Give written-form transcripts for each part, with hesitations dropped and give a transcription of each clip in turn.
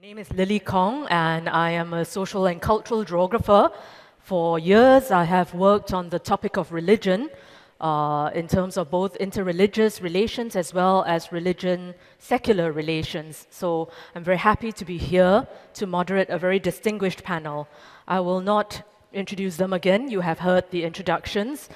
My name is Lily Kong, and I am a social and cultural geographer. For years, I have worked on the topic of religion in terms of both interreligious relations as well as religion-secular relations. So I'm very happy to be here to moderate a very distinguished panel. I will not introduce them again. You have heard the introductions.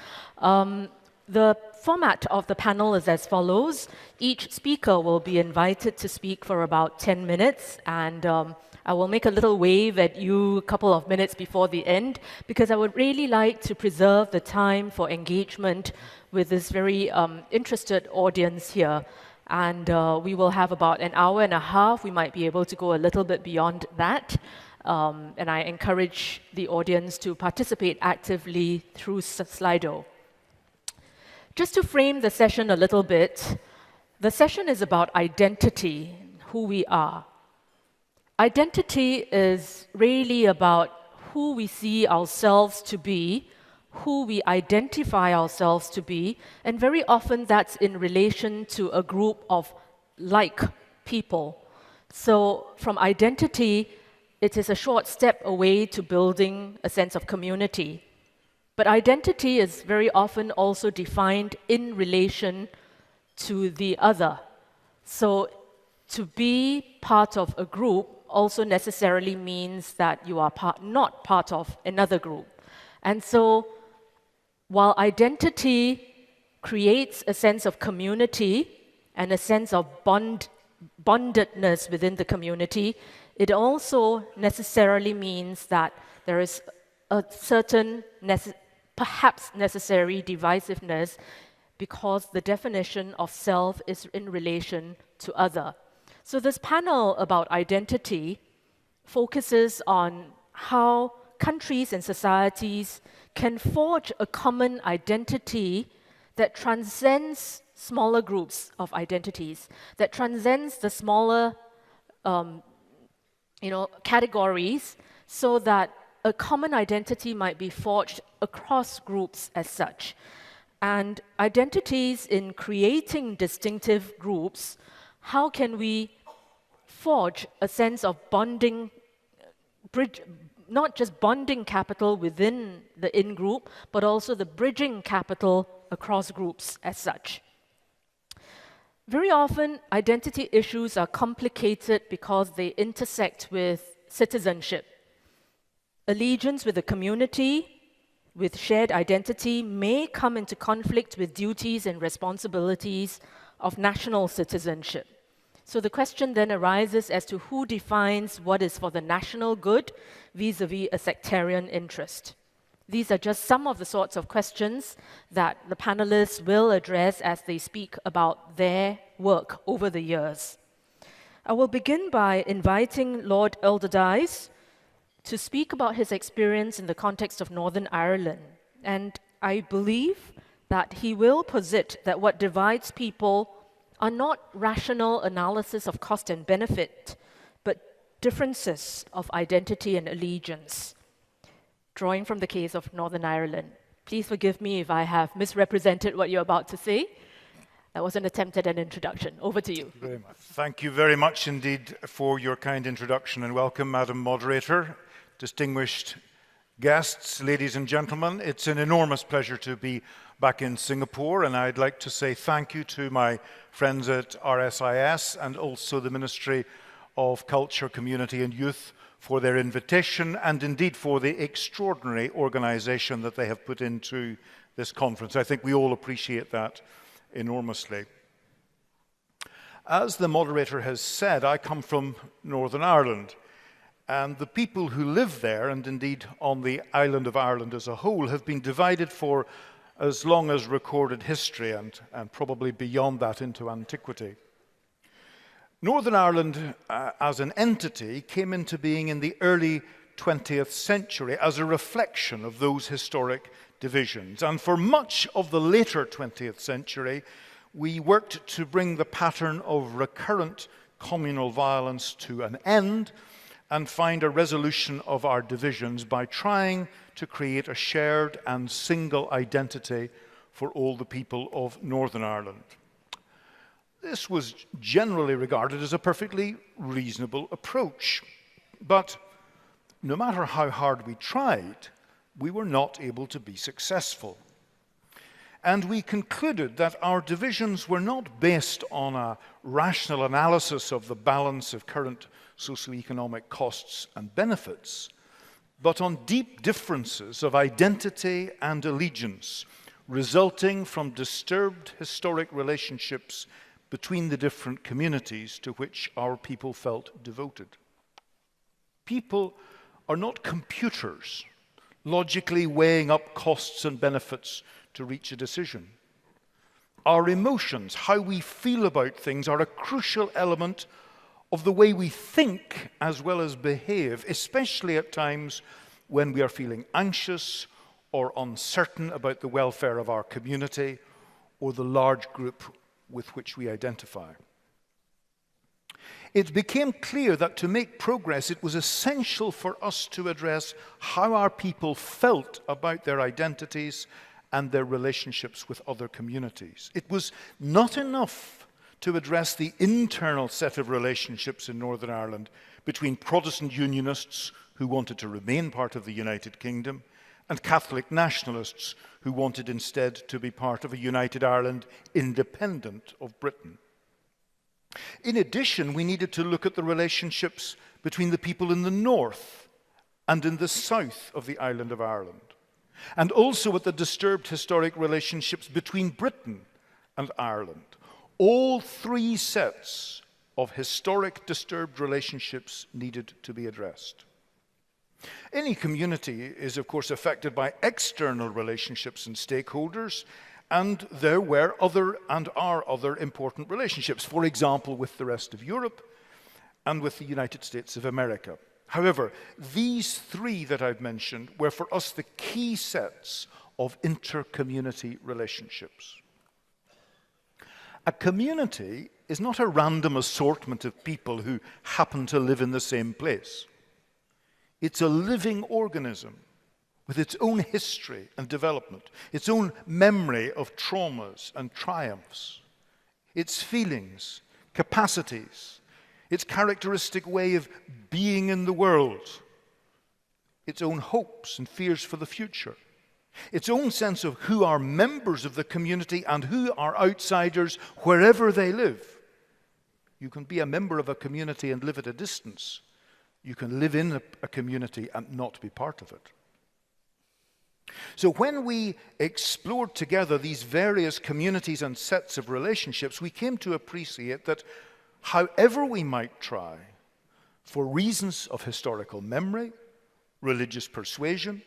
The format of the panel is as follows. Each speaker will be invited to speak for about 10 minutes, and I will make a little wave at you a couple of minutes before the end, because I would really like to preserve the time for engagement with this very interested audience here. And we will have about an hour and a half. We might be able to go a little bit beyond that. And I encourage the audience to participate actively through Slido. Just to frame the session a little bit, the session is about identity, who we are. Identity is really about who we see ourselves to be, who we identify ourselves to be, and very often that's in relation to a group of like people. So from identity, it is a short step away to building a sense of community. But identity is very often also defined in relation to the other. So to be part of a group also necessarily means that you are not part of another group. And so while identity creates a sense of community and a sense of bondedness within the community, it also necessarily means that there is a certain perhaps necessary divisiveness, because the definition of self is in relation to other. So this panel about identity focuses on how countries and societies can forge a common identity that transcends smaller groups of identities, that transcends the smaller categories, so that a common identity might be forged across groups as such. And identities in creating distinctive groups, how can we forge a sense of bonding, not just bonding capital within the in-group, but also the bridging capital across groups as such? Very often, identity issues are complicated because they intersect with citizenship. Allegiance with the community, with shared identity, may come into conflict with duties and responsibilities of national citizenship. So the question then arises as to who defines what is for the national good vis-a-vis a sectarian interest. These are just some of the sorts of questions that the panelists will address as they speak about their work over the years. I will begin by inviting Lord Alderdice to speak about his experience in the context of Northern Ireland. And I believe that he will posit that what divides people are not rational analysis of cost and benefit, but differences of identity and allegiance, drawing from the case of Northern Ireland. Please forgive me if I have misrepresented what you're about to say. That was an attempt at an introduction. Over to you. Very much. Thank you very much indeed for your kind introduction, and welcome, Madam Moderator, distinguished guests, ladies and gentlemen. It's an enormous pleasure to be back in Singapore, and I'd like to say thank you to my friends at RSIS and also the Ministry of Culture, Community and Youth for their invitation, and indeed for the extraordinary organization that they have put into this conference. I think we all appreciate that enormously. As the moderator has said, I come from Northern Ireland. And the people who live there, and indeed on the island of Ireland as a whole, have been divided for as long as recorded history, and probably beyond that into antiquity. Northern Ireland as an entity came into being in the early 20th century as a reflection of those historic divisions. And for much of the later 20th century, we worked to bring the pattern of recurrent communal violence to an end and find a resolution of our divisions by trying to create a shared and single identity for all the people of Northern Ireland. This was generally regarded as a perfectly reasonable approach. But no matter how hard we tried, we were not able to be successful. And we concluded that our divisions were not based on a rational analysis of the balance of current socioeconomic costs and benefits, but on deep differences of identity and allegiance resulting from disturbed historic relationships between the different communities to which our people felt devoted. People are not computers, logically weighing up costs and benefits to reach a decision. Our emotions, how we feel about things, are a crucial element of the way we think as well as behave, especially at times when we are feeling anxious or uncertain about the welfare of our community or the large group with which we identify. It became clear that to make progress, it was essential for us to address how our people felt about their identities and their relationships with other communities. It was not enough to address the internal set of relationships in Northern Ireland between Protestant Unionists who wanted to remain part of the United Kingdom and Catholic nationalists who wanted instead to be part of a United Ireland independent of Britain. In addition, we needed to look at the relationships between the people in the north and in the south of the island of Ireland, and also at the disturbed historic relationships between Britain and Ireland. All three sets of historic disturbed relationships needed to be addressed. Any community is, of course, affected by external relationships and stakeholders, and there were other and are other important relationships, for example, with the rest of Europe and with the United States of America. However, these three that I've mentioned were for us the key sets of inter-community relationships. A community is not a random assortment of people who happen to live in the same place. It's a living organism with its own history and development, its own memory of traumas and triumphs, its feelings, capacities, its characteristic way of being in the world, its own hopes and fears for the future, its own sense of who are members of the community and who are outsiders wherever they live. You can be a member of a community and live at a distance. You can live in a community and not be part of it. So when we explored together these various communities and sets of relationships, we came to appreciate that however we might try, for reasons of historical memory, religious persuasion,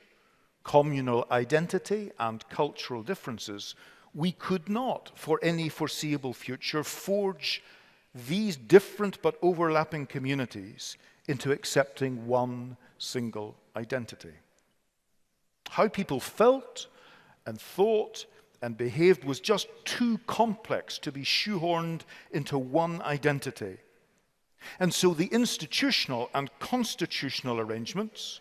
communal identity, and cultural differences, we could not, for any foreseeable future, forge these different but overlapping communities into accepting one single identity. How people felt and thought and behaved was just too complex to be shoehorned into one identity. And so the institutional and constitutional arrangements,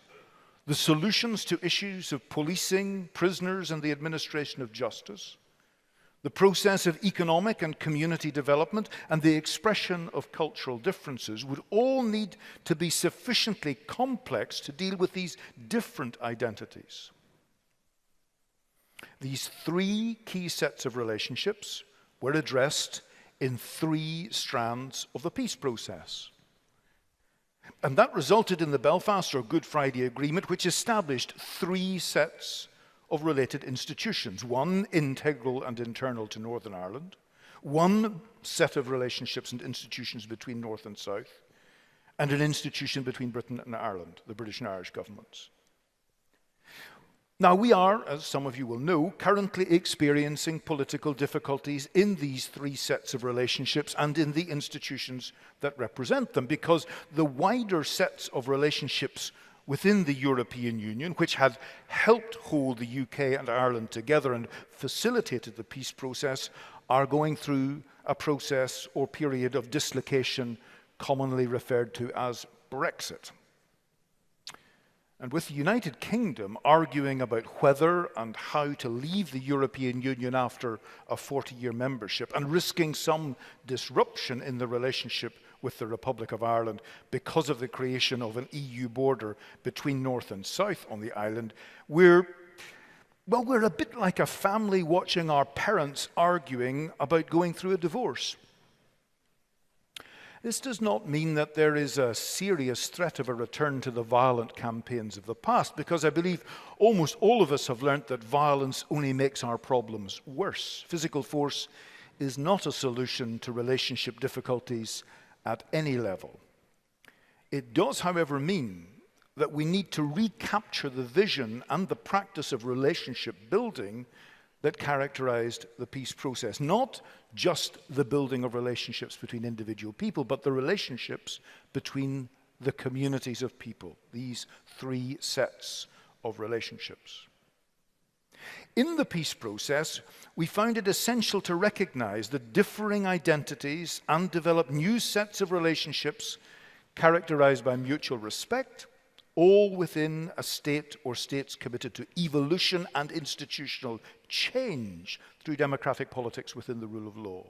the solutions to issues of policing, prisoners, and the administration of justice, the process of economic and community development, and the expression of cultural differences would all need to be sufficiently complex to deal with these different identities. These three key sets of relationships were addressed in three strands of the peace process. And that resulted in the Belfast or Good Friday Agreement, which established three sets of related institutions, one integral and internal to Northern Ireland, one set of relationships and institutions between North and South, and an institution between Britain and Ireland, the British and Irish governments. Now, we are, as some of you will know, currently experiencing political difficulties in these three sets of relationships and in the institutions that represent them, because the wider sets of relationships within the European Union, which had helped hold the UK and Ireland together and facilitated the peace process, are going through a process or period of dislocation commonly referred to as Brexit. And with the United Kingdom arguing about whether and how to leave the European Union after a 40-year membership and risking some disruption in the relationship with the Republic of Ireland because of the creation of an EU border between North and South on the island, we're a bit like a family watching our parents arguing about going through a divorce. This does not mean that there is a serious threat of a return to the violent campaigns of the past, because I believe almost all of us have learnt that violence only makes our problems worse. Physical force is not a solution to relationship difficulties at any level. It does, however, mean that we need to recapture the vision and the practice of relationship building that characterized the peace process. Not just the building of relationships between individual people, but the relationships between the communities of people, these three sets of relationships. In the peace process, we found it essential to recognize the differing identities and develop new sets of relationships characterized by mutual respect, all within a state or states committed to evolution and institutional change through democratic politics within the rule of law.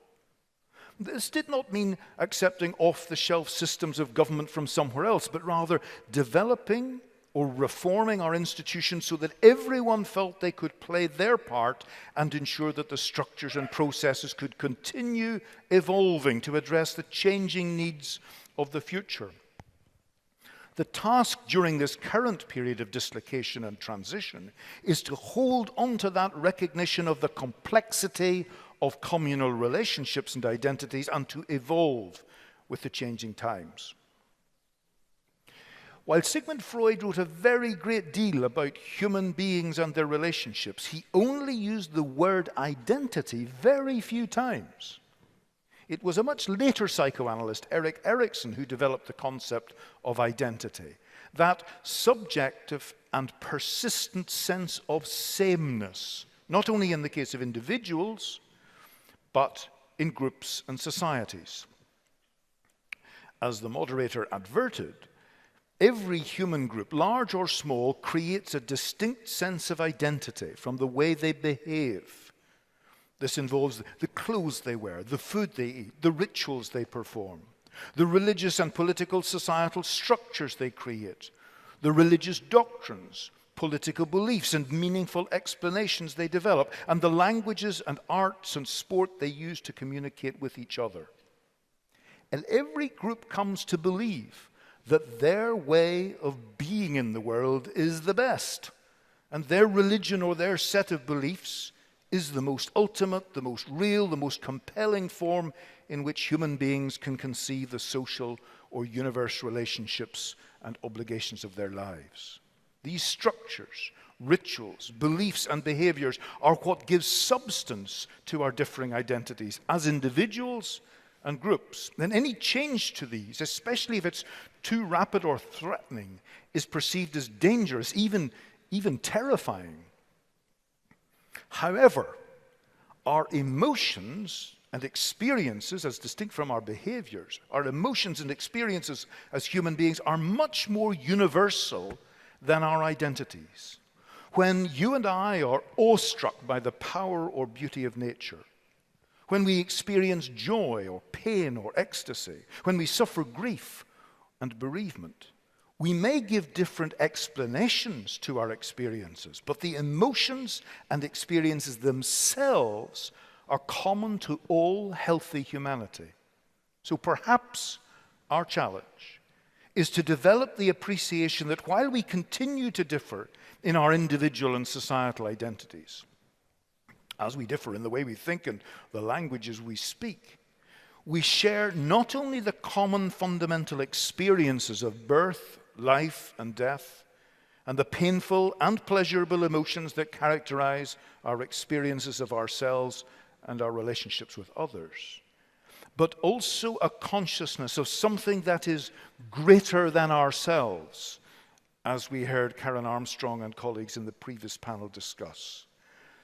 This did not mean accepting off-the-shelf systems of government from somewhere else, but rather developing or reforming our institutions so that everyone felt they could play their part and ensure that the structures and processes could continue evolving to address the changing needs of the future. The task during this current period of dislocation and transition is to hold on to that recognition of the complexity of communal relationships and identities and to evolve with the changing times. While Sigmund Freud wrote a very great deal about human beings and their relationships, he only used the word identity very few times. It was a much later psychoanalyst, Erik Erikson, who developed the concept of identity, that subjective and persistent sense of sameness, not only in the case of individuals, but in groups and societies. As the moderator adverted, every human group, large or small, creates a distinct sense of identity from the way they behave. This involves the clothes they wear, the food they eat, the rituals they perform, the religious and political societal structures they create, the religious doctrines, political beliefs and meaningful explanations they develop, and the languages and arts and sport they use to communicate with each other. And every group comes to believe that their way of being in the world is the best, and their religion or their set of beliefs is the most ultimate, the most real, the most compelling form in which human beings can conceive the social or universe relationships and obligations of their lives. These structures, rituals, beliefs, and behaviors are what gives substance to our differing identities as individuals and groups. And any change to these, especially if it's too rapid or threatening, is perceived as dangerous, even terrifying. However, our emotions and experiences, as distinct from our behaviors, our emotions and experiences as human beings are much more universal than our identities. When you and I are awestruck by the power or beauty of nature, when we experience joy or pain or ecstasy, when we suffer grief and bereavement, we may give different explanations to our experiences, but the emotions and experiences themselves are common to all healthy humanity. So perhaps our challenge is to develop the appreciation that while we continue to differ in our individual and societal identities, as we differ in the way we think and the languages we speak, we share not only the common fundamental experiences of birth, life, and death, and the painful and pleasurable emotions that characterize our experiences of ourselves and our relationships with others, but also a consciousness of something that is greater than ourselves, as we heard Karen Armstrong and colleagues in the previous panel discuss.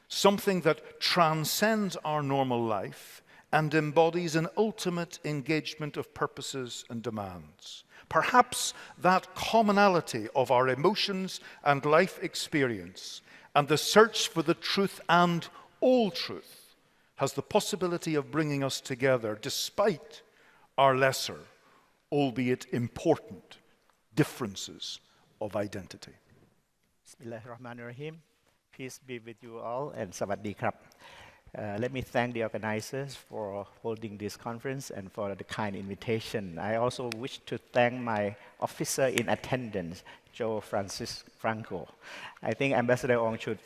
Something that transcends our normal life and embodies an ultimate engagement of purposes and demands. Perhaps that commonality of our emotions and life experience and the search for the truth and all truth has the possibility of bringing us together despite our lesser, albeit important, differences of identity. Bismillahirrahmanirrahim. Peace be with you all, and Sawadee krab. Let me thank the organizers for holding this conference and for the kind invitation. I also wish to thank my officer in attendance, Joe Francis Franco. I think Ambassador Ong should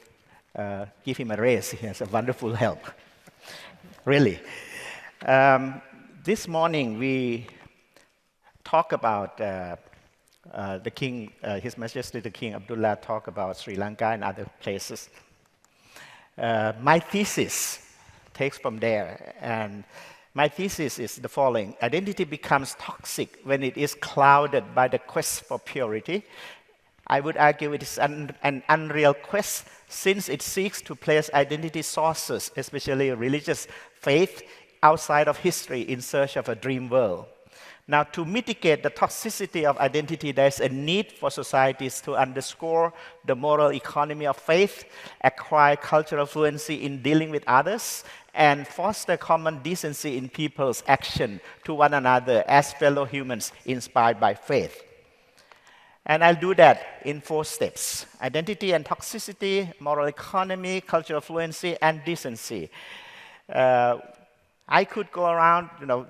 give him a raise. He has a wonderful help. Really. This morning we talk about the King, His Majesty the King Abdullah talked about Sri Lanka and other places. My thesis takes from there, and my thesis is the following. Identity becomes toxic when it is clouded by the quest for purity. I would argue it is an unreal quest since it seeks to place identity sources, especially religious faith, outside of history in search of a dream world. Now, to mitigate the toxicity of identity, there's a need for societies to underscore the moral economy of faith, acquire cultural fluency in dealing with others, and foster common decency in people's action to one another as fellow humans inspired by faith. And I'll do that in 4 steps: identity and toxicity, moral economy, cultural fluency, and decency. I could go around,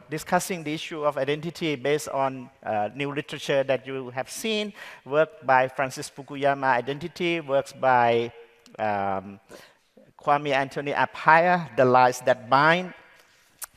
discussing the issue of identity based on new literature that you have seen, work by Francis Fukuyama, Identity, works by Kwame Anthony Appiah, The Lies That Bind.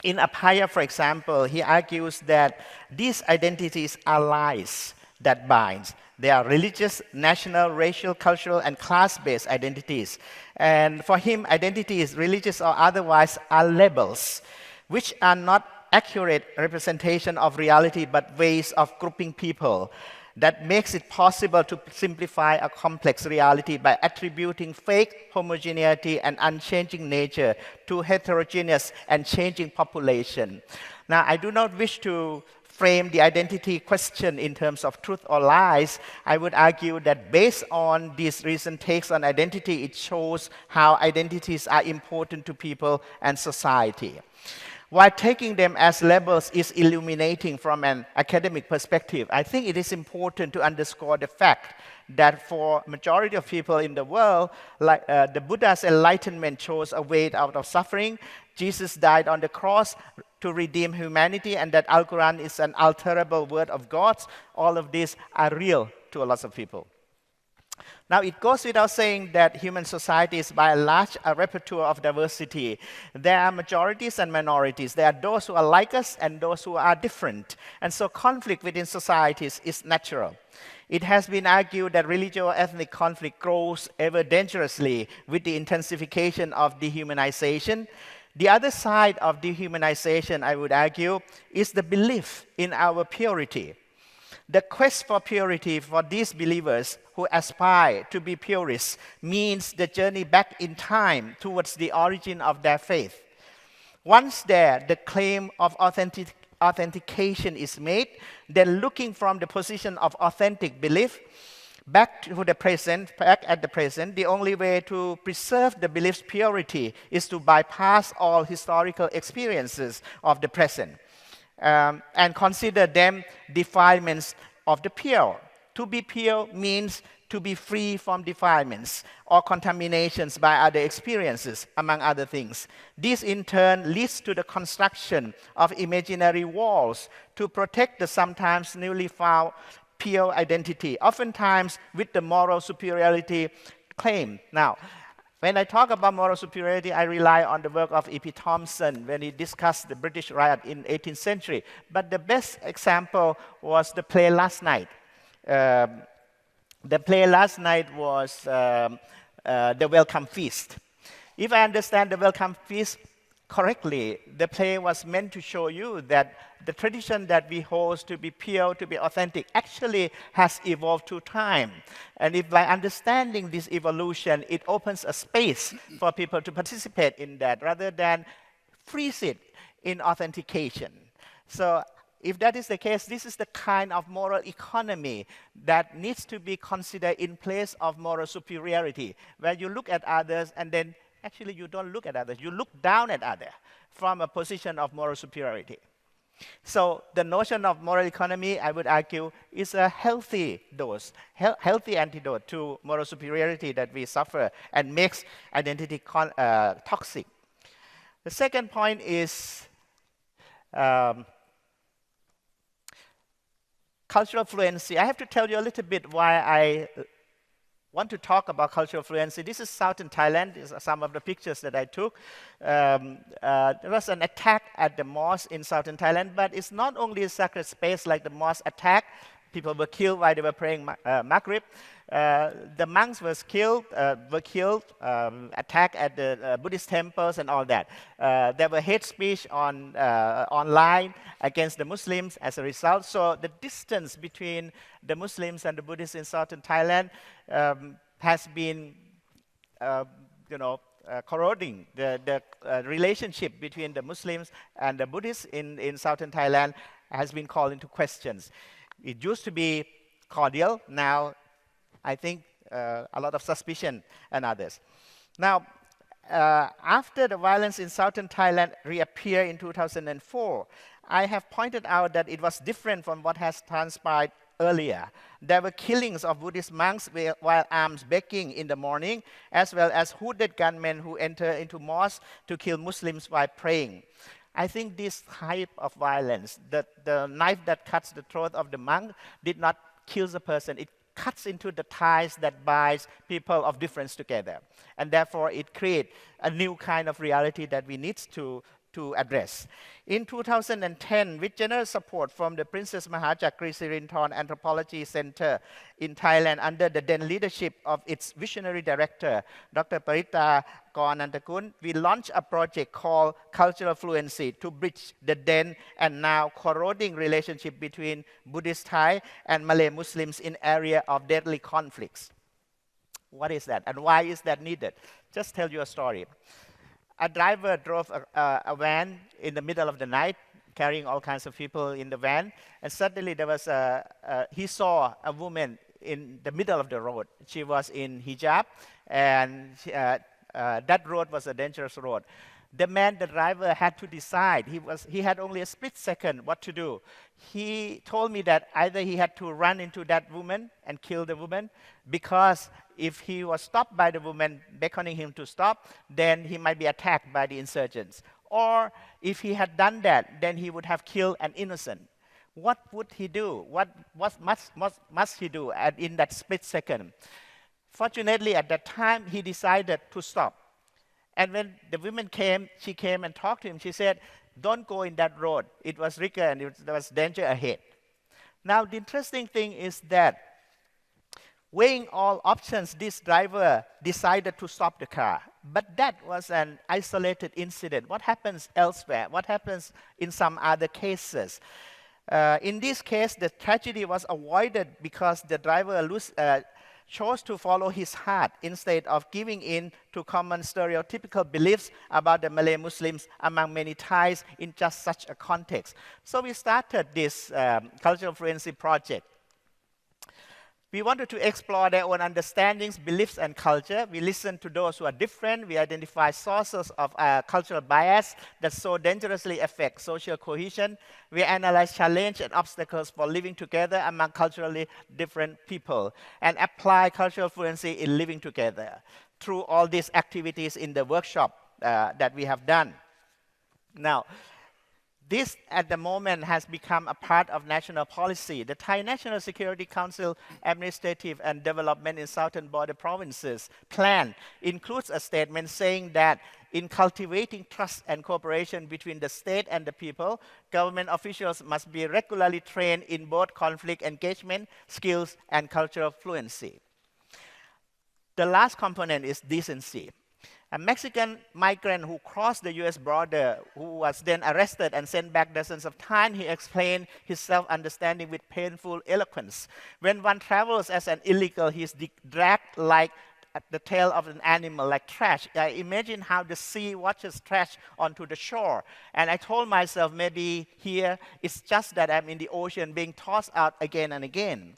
In Appiah, for example, he argues that these identities are lies that bind. They are religious, national, racial, cultural, and class-based identities. And for him, identities, religious or otherwise, are labels, which are not accurate representation of reality, but ways of grouping people that makes it possible to simplify a complex reality by attributing fake homogeneity and unchanging nature to heterogeneous and changing population. Now, I do not wish to frame the identity question in terms of truth or lies. I would argue that based on these recent takes on identity, it shows how identities are important to people and society. While taking them as labels is illuminating from an academic perspective, I think it is important to underscore the fact that for majority of people in the world, like the Buddha's enlightenment chose a way out of suffering. Jesus died on the cross to redeem humanity, and that Al-Quran is an alterable word of God. All of these are real to a lot of people. Now, it goes without saying that human society is by and large a repertoire of diversity. There are majorities and minorities. There are those who are like us and those who are different. And so conflict within societies is natural. It has been argued that religious or ethnic conflict grows ever dangerously with the intensification of dehumanization. The other side of dehumanization, I would argue, is the belief in our purity. The quest for purity for these believers who aspire to be purists means the journey back in time towards the origin of their faith. Once there, the claim of authentication is made, then looking from the position of authentic belief back to the present, back at the present, the only way to preserve the belief's purity is to bypass all historical experiences of the present. And consider them defilements of the pure. To be pure means to be free from defilements or contaminations by other experiences, among other things. This in turn leads to the construction of imaginary walls to protect the sometimes newly found pure identity, oftentimes with the moral superiority claim. Now, when I talk about moral superiority, I rely on the work of E.P. Thompson when he discussed the British riot in 18th century. But the best example was the play Last Night. The play Last Night was The Welcome Feast. If I understand The Welcome Feast correctly, the play was meant to show you that the tradition that we hold to be pure, to be authentic, actually has evolved through time. And if by understanding this evolution, it opens a space for people to participate in that rather than freeze it in authentication. So if that is the case, this is the kind of moral economy that needs to be considered in place of moral superiority, where you look at others and then actually you don't look at others, you look down at others from a position of moral superiority. So the notion of moral economy, I would argue, is a healthy dose, healthy antidote to moral superiority that we suffer and makes identity toxic. The second point is cultural fluency. I have to tell you a little bit why I want to talk about cultural fluency. This is southern Thailand. These are some of the pictures that I took. There was an attack at the mosque in southern Thailand, but it's not only a sacred space like the mosque attack. People were killed while they were praying Maghrib. The monks were killed, attacked at the Buddhist temples and all that. There were hate speech online against the Muslims as a result. So the distance between the Muslims and the Buddhists in southern Thailand has been, corroding the relationship between the Muslims and the Buddhists in southern Thailand has been called into questions. It used to be cordial. Now, I think a lot of suspicion and others. Now, after the violence in southern Thailand reappeared in 2004, I have pointed out that it was different from what has transpired earlier. There were killings of Buddhist monks while arms begging in the morning, as well as hooded gunmen who enter into mosques to kill Muslims while praying. I think this type of violence, the knife that cuts the throat of the monk, did not kill the person. It cuts into the ties that binds people of difference together. And therefore, it creates a new kind of reality that we need to address. In 2010, with generous support from the Princess Mahachakri Sirinthorn Anthropology Center in Thailand, under the then leadership of its visionary director, Dr. Parita Gornantakun, we launched a project called Cultural Fluency to bridge the then and now corroding relationship between Buddhist Thai and Malay Muslims in area of deadly conflicts. What is that, and why is that needed? Just tell you a story. A driver drove a van in the middle of the night, carrying all kinds of people in the van, and suddenly there was he saw a woman in the middle of the road. She was in hijab, and that road was a dangerous road. The driver, had to decide. He had only a split second what to do. He told me that either he had to run into that woman and kill the woman, because if he was stopped by the woman beckoning him to stop, then he might be attacked by the insurgents. Or if he had done that, then he would have killed an innocent. What would he do? What must he do in that split second? Fortunately, at that time, he decided to stop. And when the woman came, she came and talked to him. She said, "Don't go in that road. It was river and there was danger ahead." Now, the interesting thing is that weighing all options, this driver decided to stop the car. But that was an isolated incident. What happens elsewhere? What happens in some other cases? In this case, the tragedy was avoided because the driver chose to follow his heart instead of giving in to common stereotypical beliefs about the Malay Muslims among many Thais in just such a context. So we started this cultural fluency project. We wanted to explore their own understandings, beliefs, and culture. We listened to those who are different. We identify sources of cultural bias that so dangerously affect social cohesion. We analyze challenges and obstacles for living together among culturally different people and apply cultural fluency in living together through all these activities in the workshop that we have done. Now, this, at the moment, has become a part of national policy. The Thai National Security Council Administrative and Development in Southern Border Provinces plan includes a statement saying that in cultivating trust and cooperation between the state and the people, government officials must be regularly trained in both conflict engagement skills and cultural fluency. The last component is decency. A Mexican migrant who crossed the US border, who was then arrested and sent back dozens of times, he explained his self-understanding with painful eloquence. When one travels as an illegal, he is dragged like at the tail of an animal like trash. I imagine how the sea washes trash onto the shore. And I told myself maybe here it's just that I'm in the ocean being tossed out again and again.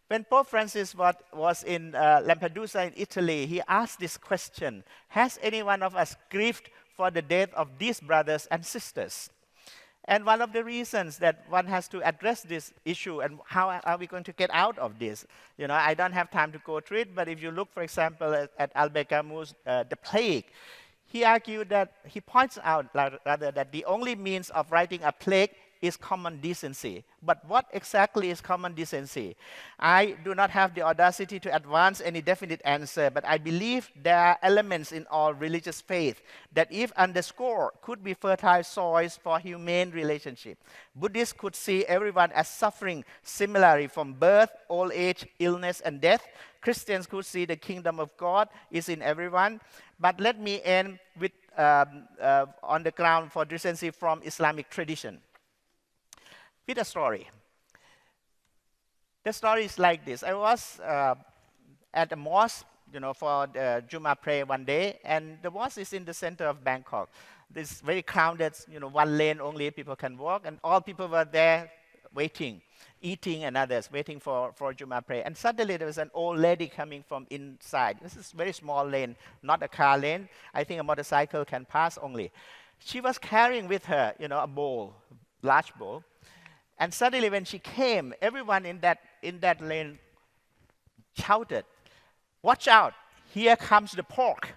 When Pope Francis was in Lampedusa in Italy, he asked this question: has any one of us grieved for the death of these brothers and sisters? And one of the reasons that one has to address this issue and how are we going to get out of this? I don't have time to go through it, but if you look, for example, at Albert Camus' The Plague, he argued that, he points out rather that the only means of writing a plague is common decency. But what exactly is common decency? I do not have the audacity to advance any definite answer, but I believe there are elements in all religious faith that, if underscored, could be fertile soils for humane relationship. Buddhists could see everyone as suffering similarly from birth, old age, illness, and death. Christians could see the kingdom of God is in everyone. But let me end with on the ground for decency from Islamic tradition, with a story. The story is like this. I was at a mosque, for the Jummah prayer one day, and the mosque is in the center of Bangkok. This very crowded, one lane only people can walk, and all people were there waiting, eating, and others waiting for Jummah prayer. And suddenly there was an old lady coming from inside. This is a very small lane, not a car lane. I think a motorcycle can pass only. She was carrying with her, a bowl, large bowl. And suddenly when she came, everyone in that lane shouted, "Watch out, here comes the pork."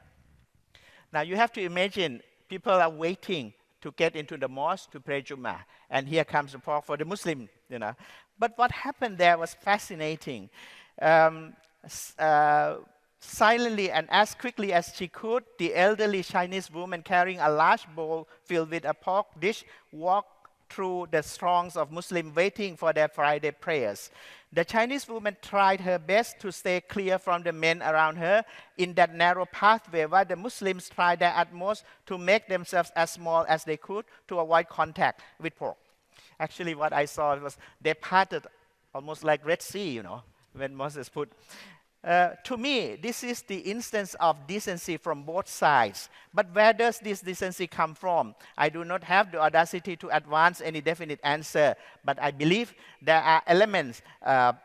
Now you have to imagine people are waiting to get into the mosque to pray Jummah, and here comes the pork for the Muslim, But what happened there was fascinating. Silently and as quickly as she could, the elderly Chinese woman carrying a large bowl filled with a pork dish walked through the throngs of Muslims waiting for their Friday prayers. The Chinese woman tried her best to stay clear from the men around her in that narrow pathway, while the Muslims tried their utmost to make themselves as small as they could to avoid contact with pork. Actually, what I saw was they parted almost like Red Sea, when Moses put. To me, this is the instance of decency from both sides. But where does this decency come from? I do not have the audacity to advance any definite answer, but I believe there are elements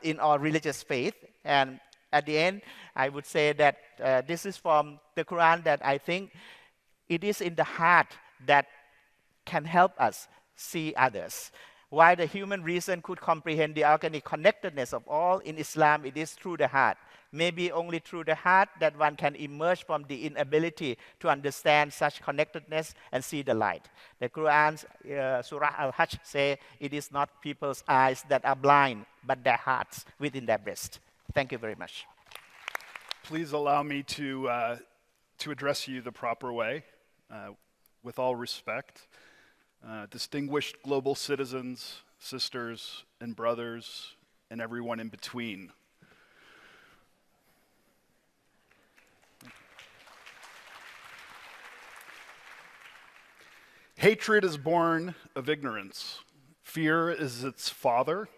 in our religious faith. And at the end, I would say that this is from the Quran, that I think it is in the heart that can help us see others. While the human reason could comprehend the organic connectedness of all, in Islam it is through the heart. Maybe only through the heart that one can emerge from the inability to understand such connectedness and see the light. The Quran's Surah Al-Hajj say, "It is not people's eyes that are blind, but their hearts within their breast." Thank you very much. Please allow me to address you the proper way, with all respect. Distinguished global citizens, sisters and brothers, and everyone in between. Hatred is born of ignorance. Fear is its father,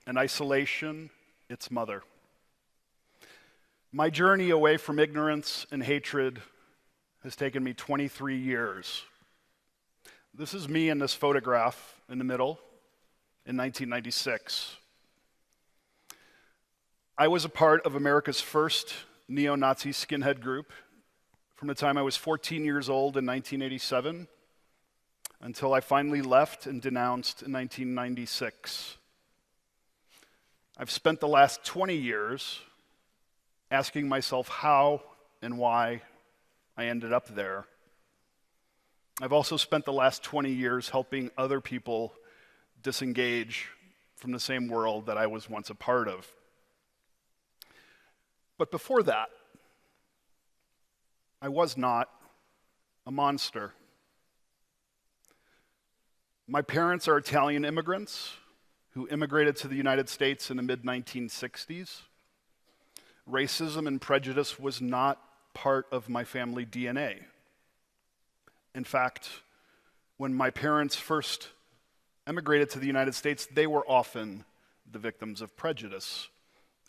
and isolation its mother. My journey away from ignorance and hatred has taken me 23 years. This is me in this photograph in the middle in 1996. I was a part of America's first neo-Nazi skinhead group from the time I was 14 years old in 1987 until I finally left and denounced in 1996. I've spent the last 20 years asking myself how and why I ended up there. I've also spent the last 20 years helping other people disengage from the same world that I was once a part of. But before that, I was not a monster. My parents are Italian immigrants who immigrated to the United States in the mid-1960s. Racism and prejudice was not part of my family DNA. In fact, when my parents first emigrated to the United States, they were often the victims of prejudice.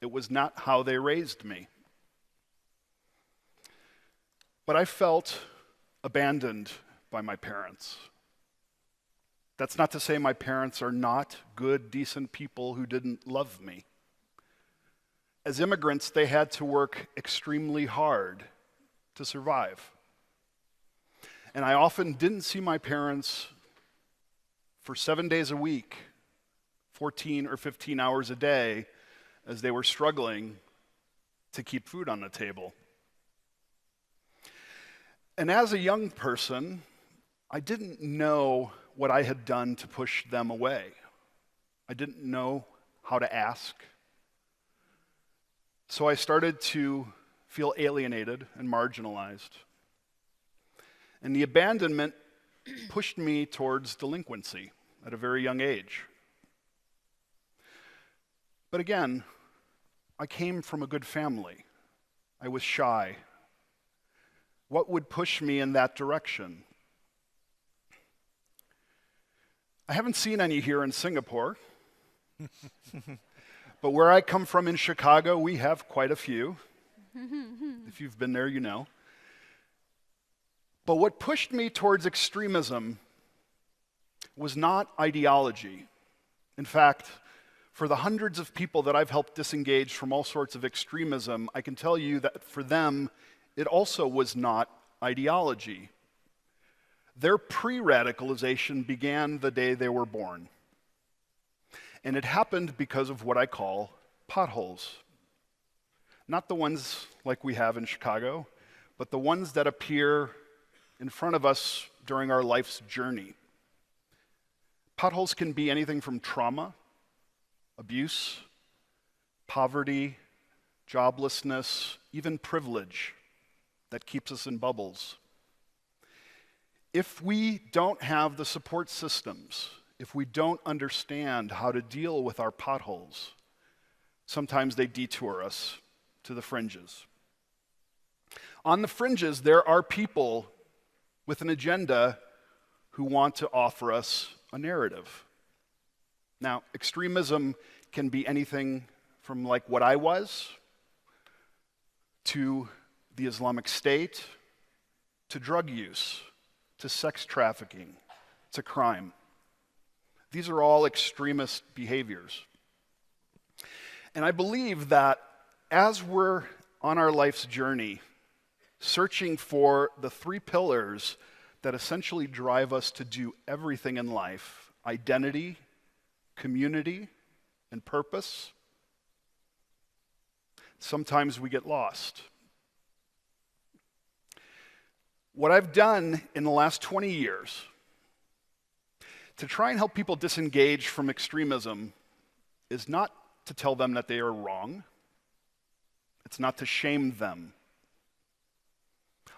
It was not how they raised me. But I felt abandoned by my parents. That's not to say my parents are not good, decent people who didn't love me. As immigrants, they had to work extremely hard to survive. And I often didn't see my parents for 7 days a week, 14 or 15 hours a day, as they were struggling to keep food on the table. And as a young person, I didn't know what I had done to push them away. I didn't know how to ask. So I started to feel alienated and marginalized. And the abandonment pushed me towards delinquency at a very young age. But again, I came from a good family. I was shy. What would push me in that direction? I haven't seen any here in Singapore, but where I come from in Chicago, we have quite a few. If you've been there, you know. But what pushed me towards extremism was not ideology. In fact, for the hundreds of people that I've helped disengage from all sorts of extremism, I can tell you that for them, it also was not ideology. Their pre-radicalization began the day they were born. And it happened because of what I call potholes. Not the ones like we have in Chicago, but the ones that appear in front of us during our life's journey. Potholes can be anything from trauma, abuse, poverty, joblessness, even privilege that keeps us in bubbles. If we don't have the support systems, if we don't understand how to deal with our potholes, sometimes they detour us to the fringes. On the fringes, there are people with an agenda who want to offer us a narrative. Now, extremism can be anything from like what I was, to the Islamic State, to drug use, to sex trafficking, to crime. These are all extremist behaviors. And I believe that as we're on our life's journey, searching for the three pillars that essentially drive us to do everything in life: identity, community, and purpose, sometimes we get lost. What I've done in the last 20 years to try and help people disengage from extremism is not to tell them that they are wrong. It's not to shame them.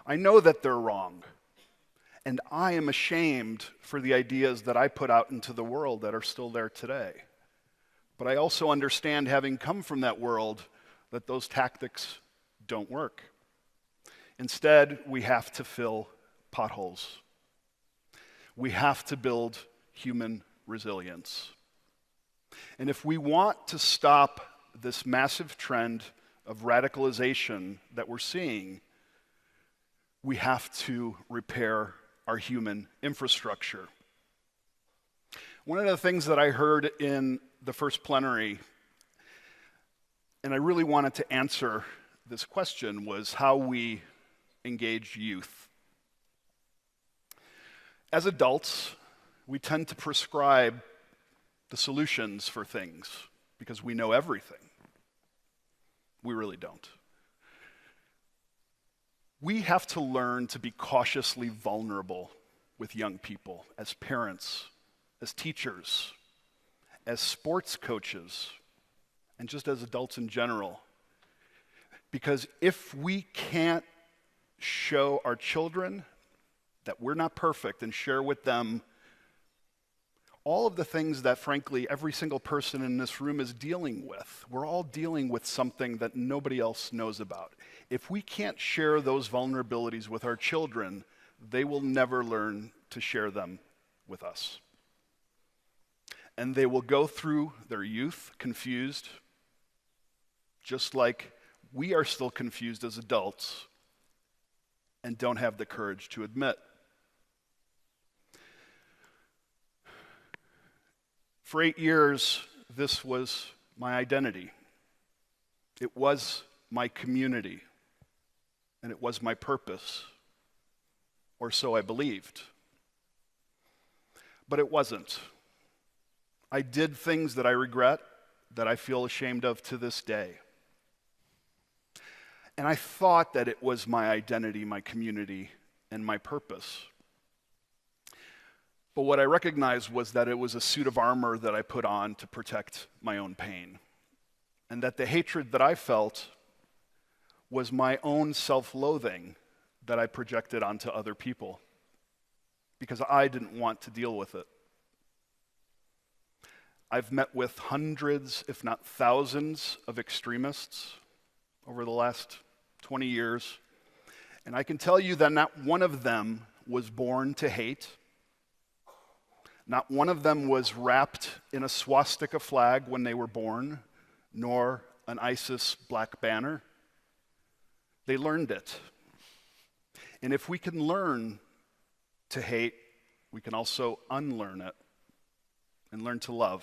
I know that they're wrong, and I am ashamed for the ideas that I put out into the world that are still there today. But I also understand, having come from that world, that those tactics don't work. Instead, we have to fill potholes. We have to build human resilience. And if we want to stop this massive trend of radicalization that we're seeing, we have to repair our human infrastructure. One of the things that I heard in the first plenary, and I really wanted to answer this question, was how we engage youth. As adults, we tend to prescribe the solutions for things because we know everything. We really don't. We have to learn to be cautiously vulnerable with young people as parents, as teachers, as sports coaches, and just as adults in general. Because if we can't show our children that we're not perfect and share with them all of the things that, frankly, every single person in this room is dealing with. We're all dealing with something that nobody else knows about. If we can't share those vulnerabilities with our children, they will never learn to share them with us. And they will go through their youth confused, just like we are still confused as adults. and don't have the courage to admit. For 8 years, this was my identity. It was my community, and it was my purpose, or so I believed. But it wasn't. I did things that I regret, that I feel ashamed of to this day. And I thought that it was my identity, my community, and my purpose. But what I recognized was that it was a suit of armor that I put on to protect my own pain. And that the hatred that I felt was my own self-loathing that I projected onto other people because I didn't want to deal with it. I've met with hundreds, if not thousands, of extremists over the last 20 years, and I can tell you that not one of them was born to hate. Not one of them was wrapped in a swastika flag when they were born, nor an ISIS black banner. They learned it. And if we can learn to hate, we can also unlearn it and learn to love.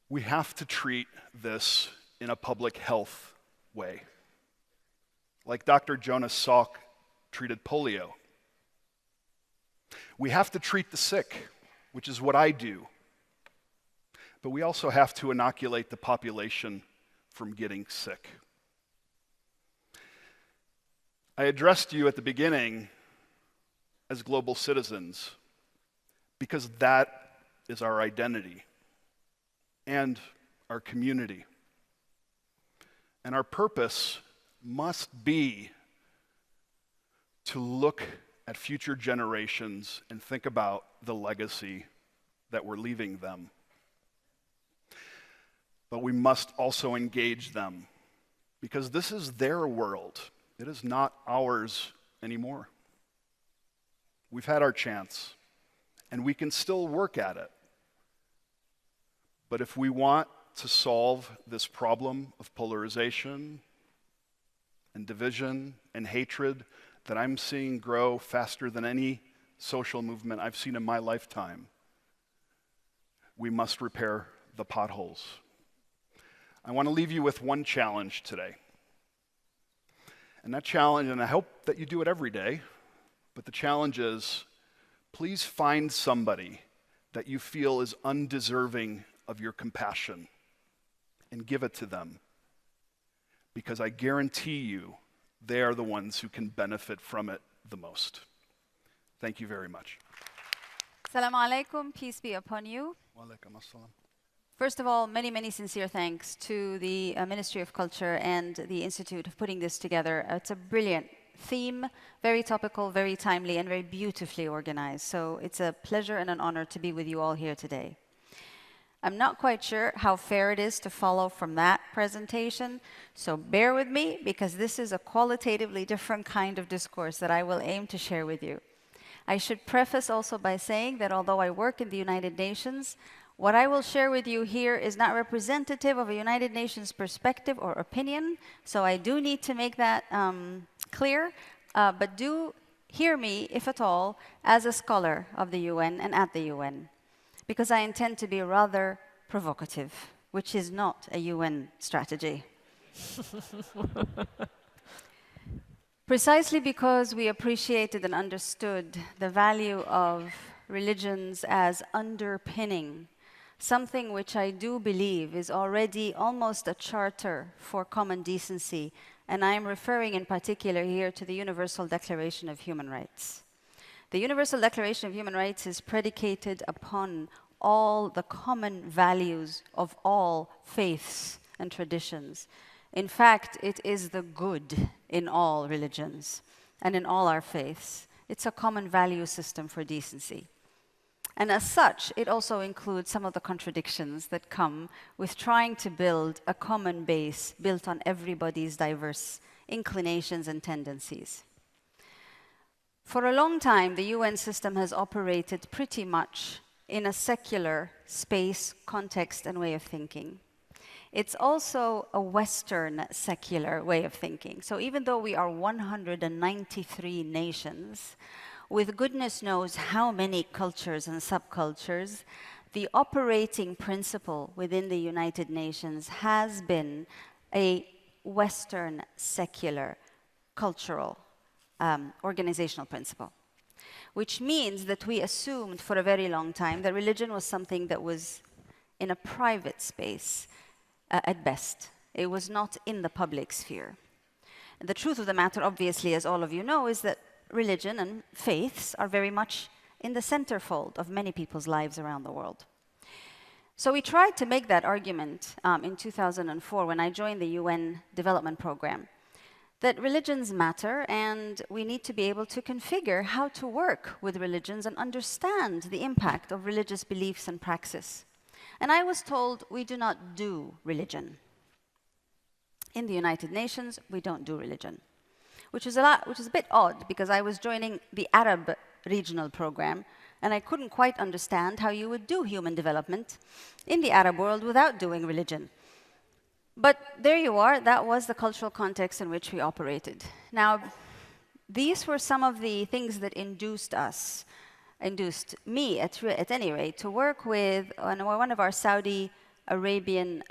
We have to treat this in a public health way, like Dr. Jonas Salk treated polio. We have to treat the sick, which is what I do. But we also have to inoculate the population from getting sick. I addressed you at the beginning as global citizens because that is our identity and our community. And our purpose must be to look at future generations and think about the legacy that we're leaving them. But we must also engage them because this is their world. It is not ours anymore. We've had our chance, and we can still work at it. But if we want to solve this problem of polarization and division and hatred that I'm seeing grow faster than any social movement I've seen in my lifetime, we must repair the potholes. I want to leave you with one challenge today. And that challenge, and I hope that you do it every day, but the challenge is, please find somebody that you feel is undeserving of your compassion and give it to them. Because I guarantee you, they are the ones who can benefit from it the most. Thank you very much. Assalamu alaikum, peace be upon you. Wa alaikum assalam. First of all, many, many sincere thanks to the Ministry of Culture and the Institute for putting this together. It's a brilliant theme, very topical, very timely, and very beautifully organized. So it's a pleasure and an honor to be with you all here today. I'm not quite sure how fair it is to follow from that presentation, so bear with me because this is a qualitatively different kind of discourse that I will aim to share with you. I should preface also by saying that although I work in the United Nations, what I will share with you here is not representative of a United Nations perspective or opinion, so I do need to make that clear, but do hear me, if at all, as a scholar of the UN and at the UN, because I intend to be rather provocative, which is not a UN strategy. Precisely because we appreciated and understood the value of religions as underpinning something which I do believe is already almost a charter for common decency, and I am referring in particular here to the Universal Declaration of Human Rights. The Universal Declaration of Human Rights is predicated upon all the common values of all faiths and traditions. In fact, it is the good in all religions and in all our faiths. It's a common value system for decency. And as such, it also includes some of the contradictions that come with trying to build a common base built on everybody's diverse inclinations and tendencies. For a long time, the UN system has operated pretty much in a secular space, context, and way of thinking. It's also a Western secular way of thinking. So even though we are 193 nations, with goodness knows how many cultures and subcultures, the operating principle within the United Nations has been a Western secular cultural organizational principle, which means that we assumed for a very long time that religion was something that was in a private space at best. It was not in the public sphere. And the truth of the matter, obviously, as all of you know, is that religion and faiths are very much in the centerfold of many people's lives around the world. So we tried to make that argument in 2004 when I joined the UN Development Program, that religions matter and we need to be able to configure how to work with religions and understand the impact of religious beliefs and praxis. And I was told we do not do religion. In the United Nations, we don't do religion, which is a bit odd because I was joining the Arab regional program and I couldn't quite understand how you would do human development in the Arab world without doing religion. But there you are, that was the cultural context in which we operated. Now, these were some of the things that induced me, at any rate, to work with one of our Saudi Arabian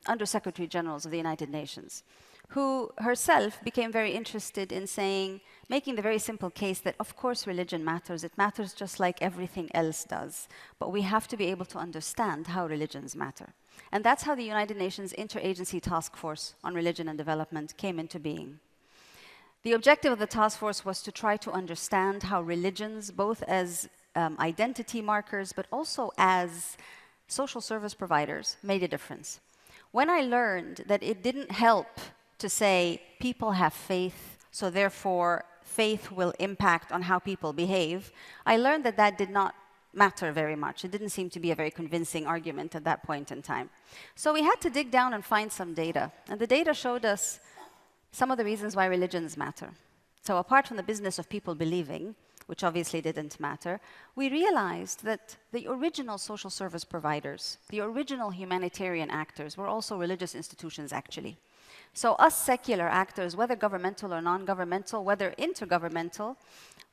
Undersecretary Generals of the United Nations, who herself became very interested in making the very simple case that, of course, religion matters. It matters just like everything else does. But we have to be able to understand how religions matter. And that's how the United Nations Interagency Task Force on Religion and Development came into being. The objective of the task force was to try to understand how religions, both as identity markers, but also as social service providers, made a difference. When I learned that it didn't help to say people have faith, so therefore faith will impact on how people behave, I learned that that did not matter very much. It didn't seem to be a very convincing argument at that point in time. So we had to dig down and find some data. And the data showed us some of the reasons why religions matter. So apart from the business of people believing, which obviously didn't matter, we realized that the original social service providers, the original humanitarian actors, were also religious institutions, actually. So us secular actors, whether governmental or non-governmental, whether intergovernmental,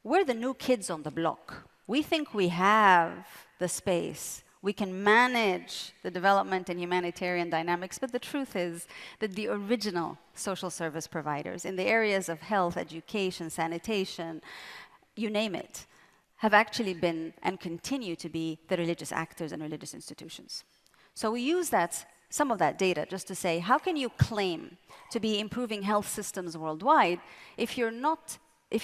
we're the new kids on the block. We think we have the space. We can manage the development and humanitarian dynamics, but the truth is that the original social service providers in the areas of health, education, sanitation, you name it, have actually been and continue to be the religious actors and religious institutions. So we use some of that data just to say, how can you claim to be improving health systems worldwide if you're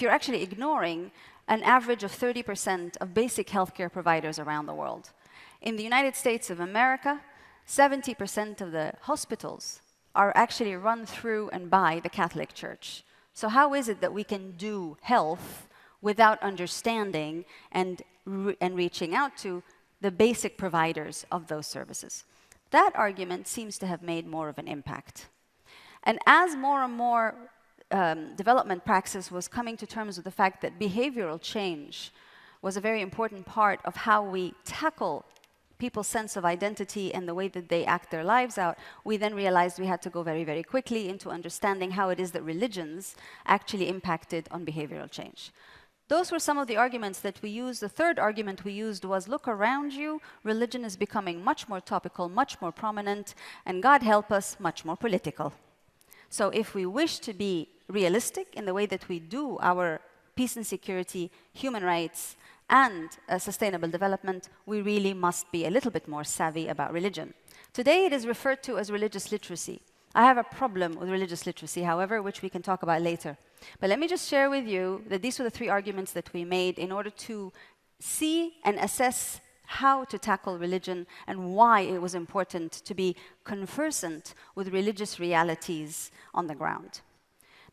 actually ignoring an average of 30% of basic healthcare providers around the world? In the United States of America, 70% of the hospitals are actually run through and by the Catholic Church. So how is it that we can do health without understanding and reaching out to the basic providers of those services? That argument seems to have made more of an impact. And as more and more development praxis was coming to terms with the fact that behavioral change was a very important part of how we tackle people's sense of identity and the way that they act their lives out, we then realized we had to go very, very quickly into understanding how it is that religions actually impacted on behavioral change. Those were some of the arguments that we used. The third argument we used was, look around you, religion is becoming much more topical, much more prominent, and God help us, much more political. So if we wish to be realistic in the way that we do our peace and security, human rights, and sustainable development, we really must be a little bit more savvy about religion. Today it is referred to as religious literacy. I have a problem with religious literacy, however, which we can talk about later. But let me just share with you that these were the three arguments that we made in order to see and assess how to tackle religion and why it was important to be conversant with religious realities on the ground.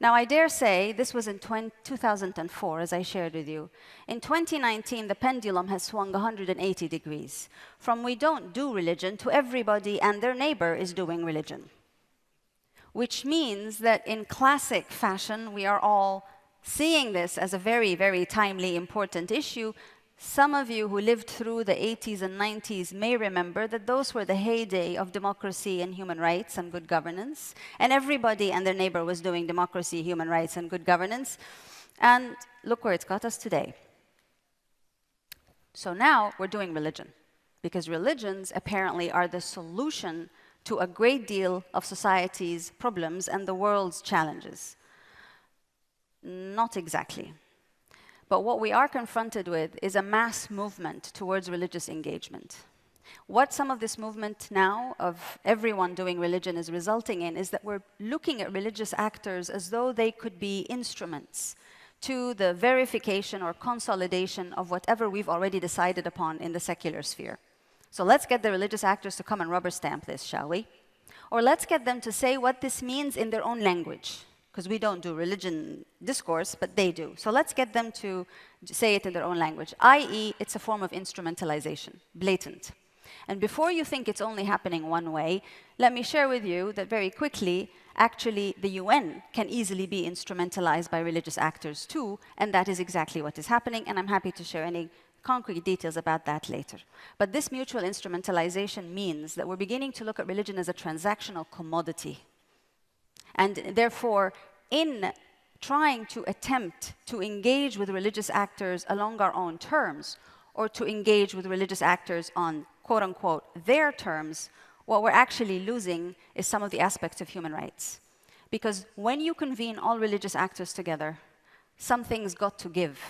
Now, I dare say this was in 2004, as I shared with you. In 2019, the pendulum has swung 180 degrees, from we don't do religion to everybody and their neighbor is doing religion. Which means that in classic fashion, we are all seeing this as a very, very timely, important issue, Some of you who lived through the 80s and 90s may remember that those were the heyday of democracy and human rights and good governance. And everybody and their neighbor was doing democracy, human rights, and good governance. And look where it's got us today. So now we're doing religion, because religions apparently are the solution to a great deal of society's problems and the world's challenges. Not exactly. But what we are confronted with is a mass movement towards religious engagement. What some of this movement now of everyone doing religion is resulting in is that we're looking at religious actors as though they could be instruments to the verification or consolidation of whatever we've already decided upon in the secular sphere. So let's get the religious actors to come and rubber stamp this, shall we? Or let's get them to say what this means in their own language, because we don't do religion discourse, but they do. So let's get them to say it in their own language, i.e., it's a form of instrumentalization, blatant. And before you think it's only happening one way, let me share with you that very quickly, actually, the UN can easily be instrumentalized by religious actors too, and that is exactly what is happening, and I'm happy to share any concrete details about that later. But this mutual instrumentalization means that we're beginning to look at religion as a transactional commodity. And therefore, in trying to attempt to engage with religious actors along our own terms, or to engage with religious actors on quote-unquote their terms, what we're actually losing is some of the aspects of human rights. Because when you convene all religious actors together, something's got to give.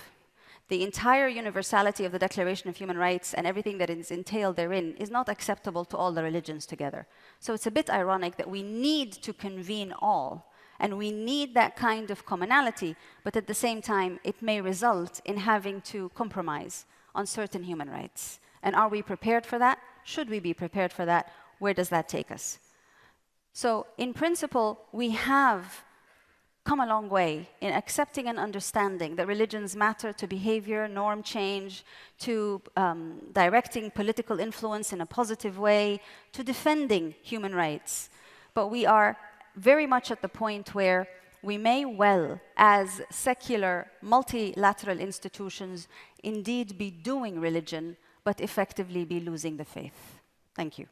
The entire universality of the Declaration of Human Rights and everything that is entailed therein is not acceptable to all the religions together. So it's a bit ironic that we need to convene all, and we need that kind of commonality, but at the same time, it may result in having to compromise on certain human rights. And are we prepared for that? Should we be prepared for that? Where does that take us? So in principle, we have come a long way in accepting and understanding that religions matter to behavior, norm change, to directing political influence in a positive way, to defending human rights. But we are very much at the point where we may well, as secular, multilateral institutions, indeed be doing religion, but effectively be losing the faith. Thank you.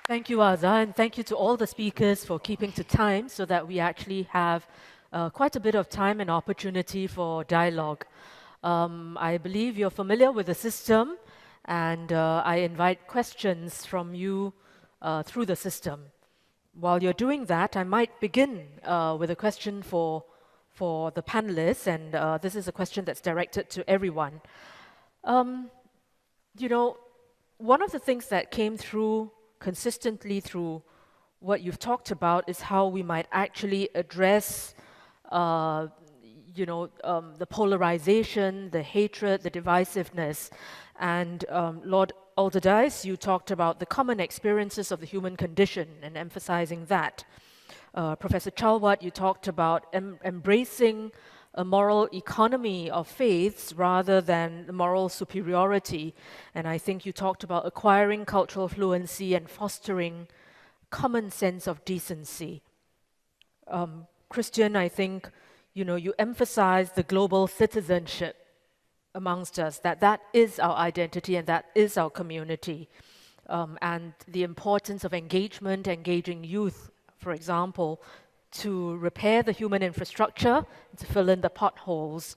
Thank you, Azza, and thank you to all the speakers for keeping to time so that we actually have quite a bit of time and opportunity for dialogue. I believe you're familiar with the system, and I invite questions from you through the system. While you're doing that, I might begin with a question for the panelists, and this is a question that's directed to everyone. You know, one of the things that came through consistently through what you've talked about is how we might actually address, the polarization, the hatred, the divisiveness. And Lord Alderdice, you talked about the common experiences of the human condition and emphasizing that. Professor Chalwat, you talked about embracing a moral economy of faiths rather than the moral superiority. And I think you talked about acquiring cultural fluency and fostering common sense of decency. Christian, I think, you emphasize the global citizenship amongst us, that is our identity and that is our community. And the importance of engagement, engaging youth, for example, to repair the human infrastructure, to fill in the potholes.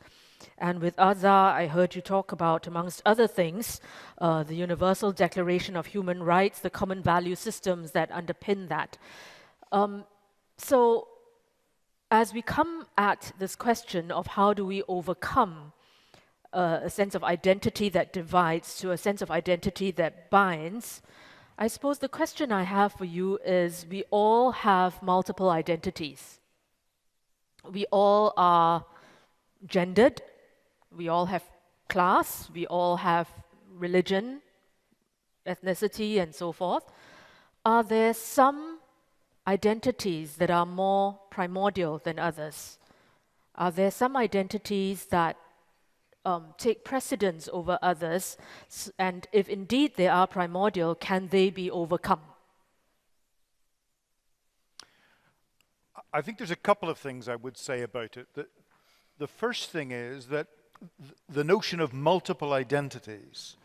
And with Azza, I heard you talk about, amongst other things, the Universal Declaration of Human Rights, the common value systems that underpin that. So as we come at this question of how do we overcome a sense of identity that divides to a sense of identity that binds, I suppose the question I have for you is, we all have multiple identities. We all are gendered, we all have class, we all have religion, ethnicity, and so forth. Are there some identities that are more primordial than others? Are there some identities that take precedence over others, and if indeed they are primordial, can they be overcome? I think there's a couple of things I would say about it. The first thing is that the notion of multiple identities.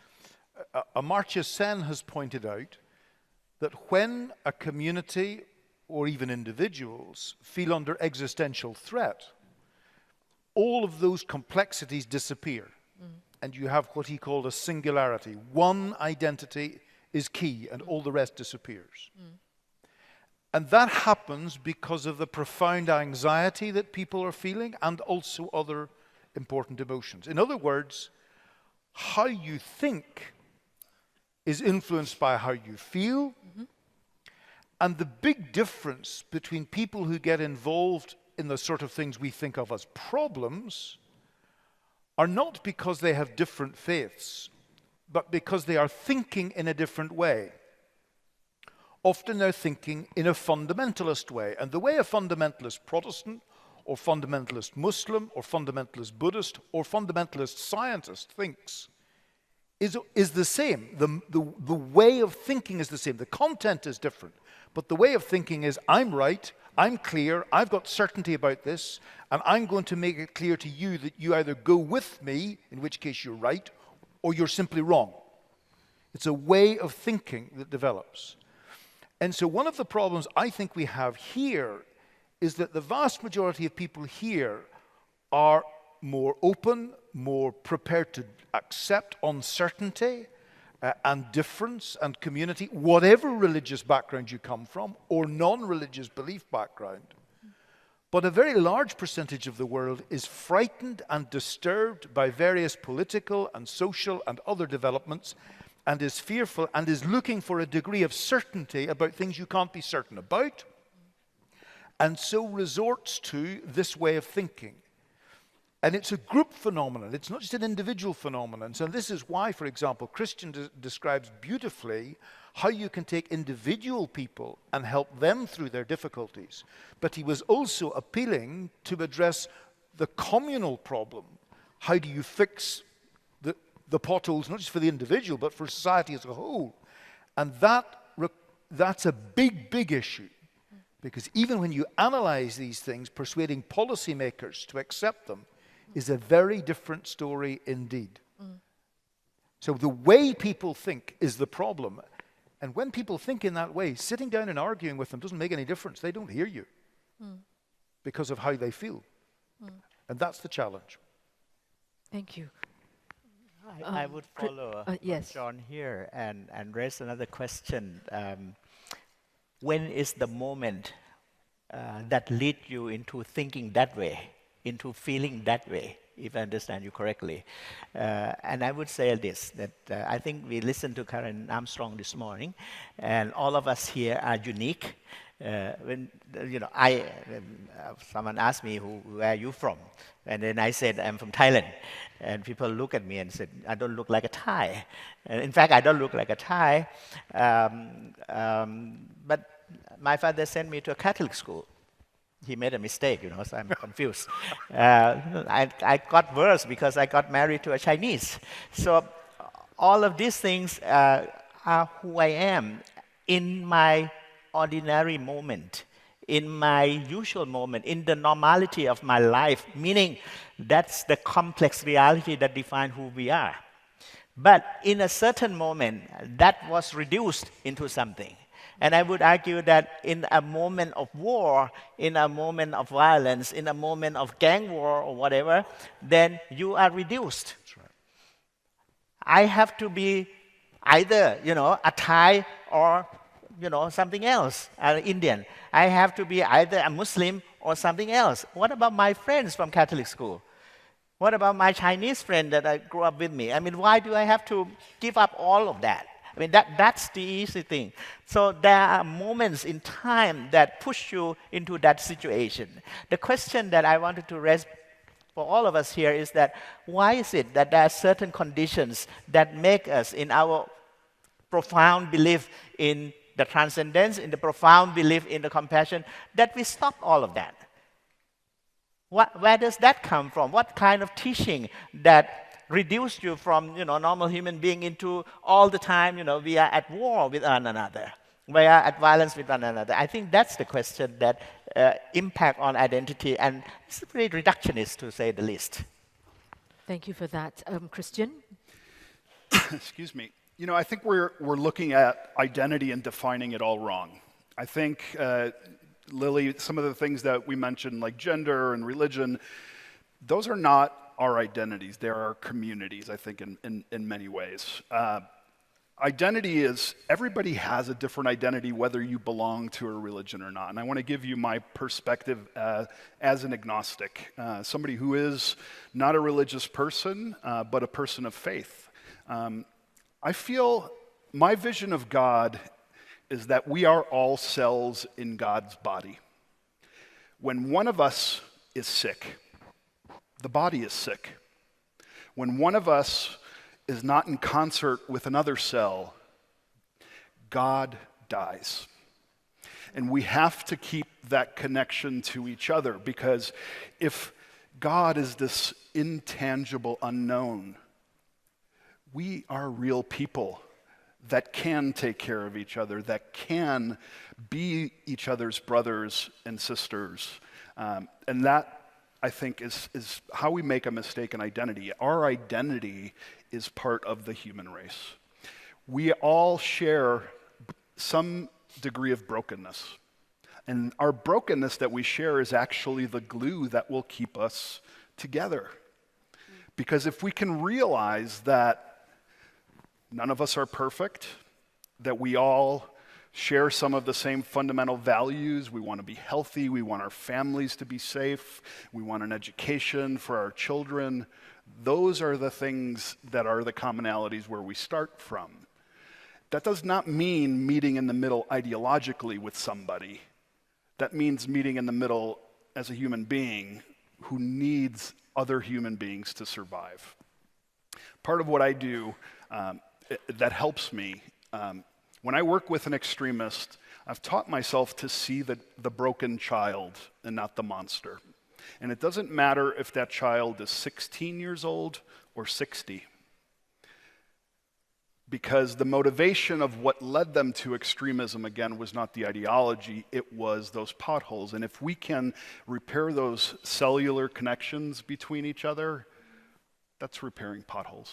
Amartya Sen has pointed out that when a community or even individuals feel under existential threat, all of those complexities disappear. And you have what he called a singularity. One identity is key and all the rest disappears. And that happens because of the profound anxiety that people are feeling and also other important emotions. In other words, how you think is influenced by how you feel. And the big difference between people who get involved in the sort of things we think of as problems are not because they have different faiths, but because they are thinking in a different way. Often they're thinking in a fundamentalist way. And the way a fundamentalist Protestant or fundamentalist Muslim or fundamentalist Buddhist or fundamentalist scientist thinks is the same. The way of thinking is the same. The content is different. But the way of thinking is, I'm right, I'm clear, I've got certainty about this, and I'm going to make it clear to you that you either go with me, in which case you're right, or you're simply wrong. It's a way of thinking that develops. And so one of the problems I think we have here is that the vast majority of people here are more open, more prepared to accept uncertainty and difference and community, whatever religious background you come from or non-religious belief background. But a very large percentage of the world is frightened and disturbed by various political and social and other developments and is fearful and is looking for a degree of certainty about things you can't be certain about, and so resorts to this way of thinking. And it's a group phenomenon. It's not just an individual phenomenon. So this is why, for example, Christian describes beautifully how you can take individual people and help them through their difficulties. But he was also appealing to address the communal problem. How do you fix the potholes, not just for the individual, but for society as a whole? And that's a big, big issue. Because even when you analyze these things, persuading policymakers to accept them is a very different story indeed. So the way people think is the problem. And when people think in that way, sitting down and arguing with them doesn't make any difference. They don't hear you because of how they feel. And that's the challenge. Thank you. I would follow yes. John here and raise another question. When is the moment that lead you into thinking that way, into feeling that way, if I understand you correctly? And I would say this, that I think we listened to Karen Armstrong this morning, and all of us here are unique. When someone asked me, where are you from? And then I said, I'm from Thailand. And people look at me and said, I don't look like a Thai. And in fact, I don't look like a Thai. But my father sent me to a Catholic school. He made a mistake, so I'm confused. I got worse because I got married to a Chinese. So all of these things are who I am in my ordinary moment, in my usual moment, in the normality of my life, meaning that's the complex reality that defines who we are. But in a certain moment, that was reduced into something. And I would argue that in a moment of war, in a moment of violence, in a moment of gang war or whatever, then you are reduced. That's right. I have to be either, a Thai or, something else, an Indian. I have to be either a Muslim or something else. What about my friends from Catholic school? What about my Chinese friend that I grew up with me? I mean, why do I have to give up all of that? I mean, that's the easy thing. So there are moments in time that push you into that situation. The question that I wanted to raise for all of us here is that why is it that there are certain conditions that make us, in our profound belief in the transcendence, in the profound belief in the compassion, that we stop all of that? Where does that come from? What kind of teaching that reduced you from, normal human being into all the time, we are at war with one another? via violence with one another. I think that's the question that impact on identity, and it's pretty reductionist to say the least. Thank you for that. Christian? Excuse me. You know, I think we're looking at identity and defining it all wrong. I think, Lily, some of the things that we mentioned, like gender and religion, those are not our identities. They're our communities, I think, in many ways. Identity is, everybody has a different identity whether you belong to a religion or not. And I want to give you my perspective as an agnostic, somebody who is not a religious person, but a person of faith. I feel my vision of God is that we are all cells in God's body. When one of us is sick, the body is sick. When one of us is not in concert with another cell, God dies. And we have to keep that connection to each other, because if God is this intangible unknown, we are real people that can take care of each other, that can be each other's brothers and sisters. And that, I think, is how we make a mistake in identity. Our identity is part of the human race. We all share some degree of brokenness. And our brokenness that we share is actually the glue that will keep us together. Because if we can realize that none of us are perfect, that we all share some of the same fundamental values. We want to be healthy. We want our families to be safe. We want an education for our children. Those are the things that are the commonalities where we start from. That does not mean meeting in the middle ideologically with somebody. That means meeting in the middle as a human being who needs other human beings to survive. Part of what I do that helps me, when I work with an extremist, I've taught myself to see the broken child and not the monster. And it doesn't matter if that child is 16 years old or 60. Because the motivation of what led them to extremism, again, was not the ideology, it was those potholes. And if we can repair those cellular connections between each other, that's repairing potholes.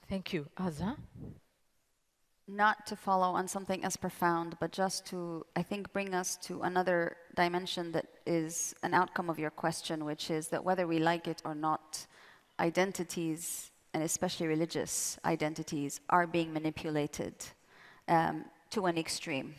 Thank you. Azza? Not to follow on something as profound, but just to, I think, bring us to another dimension that is an outcome of your question, which is that whether we like it or not, identities, and especially religious identities, are being manipulated to an extreme.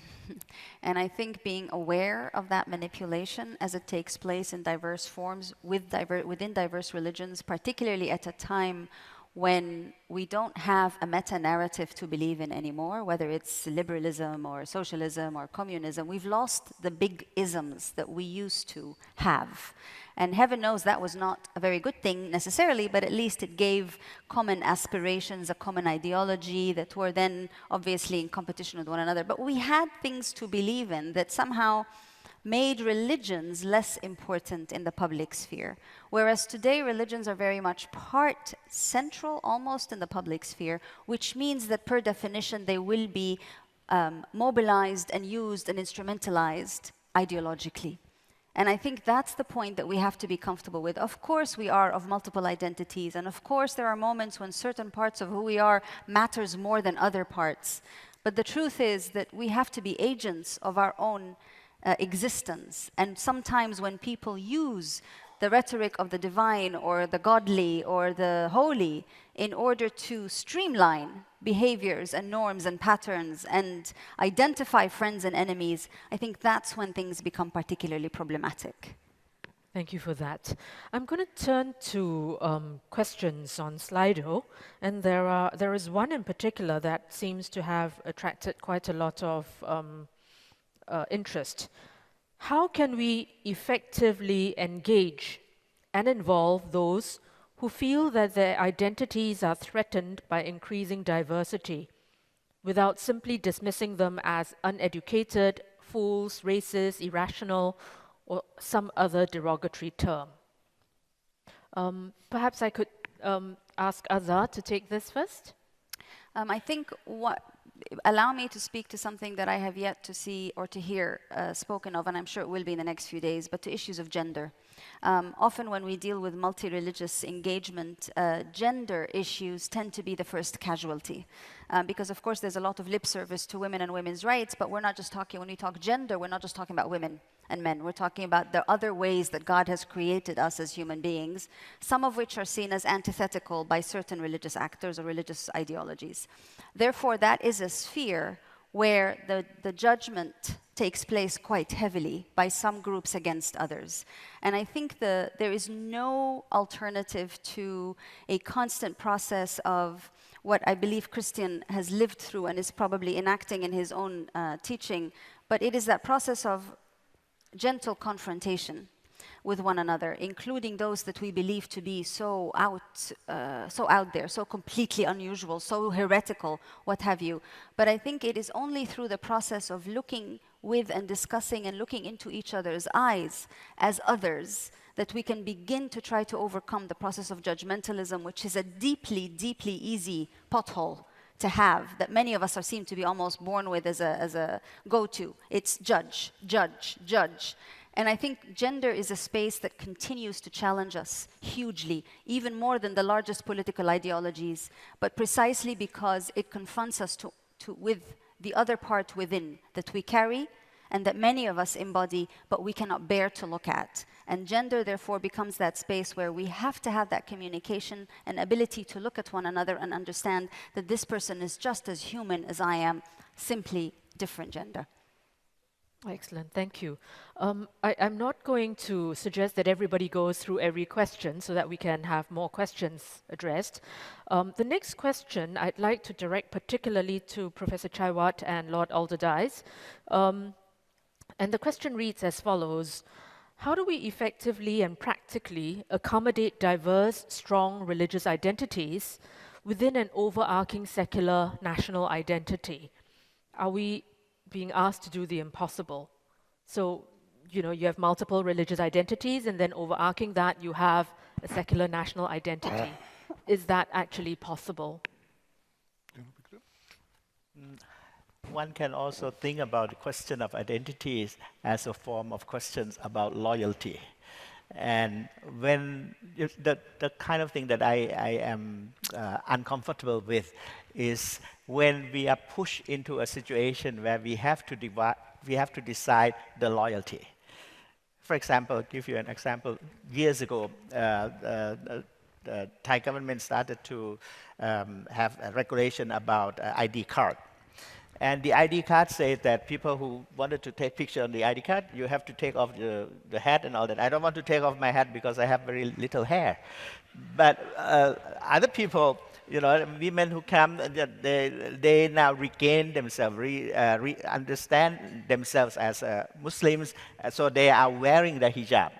And I think being aware of that manipulation as it takes place in diverse forms within diverse religions, particularly at a time when we don't have a meta-narrative to believe in anymore, whether it's liberalism or socialism or communism. We've lost the big isms that we used to have. And heaven knows that was not a very good thing necessarily, but at least it gave common aspirations, a common ideology that were then obviously in competition with one another. But we had things to believe in that somehow made religions less important in the public sphere. Whereas today religions are very much part central almost in the public sphere, which means that per definition they will be mobilized and used and instrumentalized ideologically. And I think that's the point that we have to be comfortable with. Of course we are of multiple identities, and of course there are moments when certain parts of who we are matters more than other parts. But the truth is that we have to be agents of our own existence. And sometimes when people use the rhetoric of the divine or the godly or the holy in order to streamline behaviors and norms and patterns and identify friends and enemies, I think that's when things become particularly problematic. Thank you for that. I'm going to turn to questions on Slido, and there is one in particular that seems to have attracted quite a lot of interest. How can we effectively engage and involve those who feel that their identities are threatened by increasing diversity without simply dismissing them as uneducated, fools, racist, irrational, or some other derogatory term? Perhaps I could ask Azza to take this first. I think allow me to speak to something that I have yet to see or to hear spoken of, and I'm sure it will be in the next few days, but to issues of gender. Often when we deal with multi-religious engagement, gender issues tend to be the first casualty. Because of course there's a lot of lip service to women and women's rights, but we're not just talking, when we talk gender, we're not just talking about women and men. We're talking about the other ways that God has created us as human beings, some of which are seen as antithetical by certain religious actors or religious ideologies. Therefore, that is a sphere where the judgment takes place quite heavily by some groups against others. And I think there is no alternative to a constant process of what I believe Christian has lived through and is probably enacting in his own teaching, but it is that process of gentle confrontation with one another, including those that we believe to be so out there, so completely unusual, so heretical, what have you. But I think it is only through the process of looking with and discussing and looking into each other's eyes as others that we can begin to try to overcome the process of judgmentalism, which is a deeply, deeply easy pothole to have, that many of us seem to be almost born with as a go-to. It's judge, judge, judge. And I think gender is a space that continues to challenge us hugely, even more than the largest political ideologies, but precisely because it confronts us with the other part within that we carry and that many of us embody, but we cannot bear to look at. And gender, therefore, becomes that space where we have to have that communication and ability to look at one another and understand that this person is just as human as I am, simply different gender. Excellent, thank you. I'm not going to suggest that everybody goes through every question so that we can have more questions addressed. The next question I'd like to direct particularly to Professor Chaiwat and Lord Alderdice. And the question reads as follows: how do we effectively and practically accommodate diverse, strong religious identities within an overarching secular national identity? Are we being asked to do the impossible? So, you know, you have multiple religious identities, and then overarching that, you have a secular national identity. Is that actually possible? One can also think about the question of identities as a form of questions about loyalty. And when the kind of thing that I am uncomfortable with is when we are pushed into a situation where we have to decide the loyalty. For example, I'll give you an example. Years ago, the Thai government started to have a regulation about ID card. And the ID card says that people who wanted to take picture on the ID card, you have to take off the hat and all that. I don't want to take off my hat because I have very little hair. But other people, you know, women who come, they now regain themselves, understand themselves as Muslims, so they are wearing the hijab.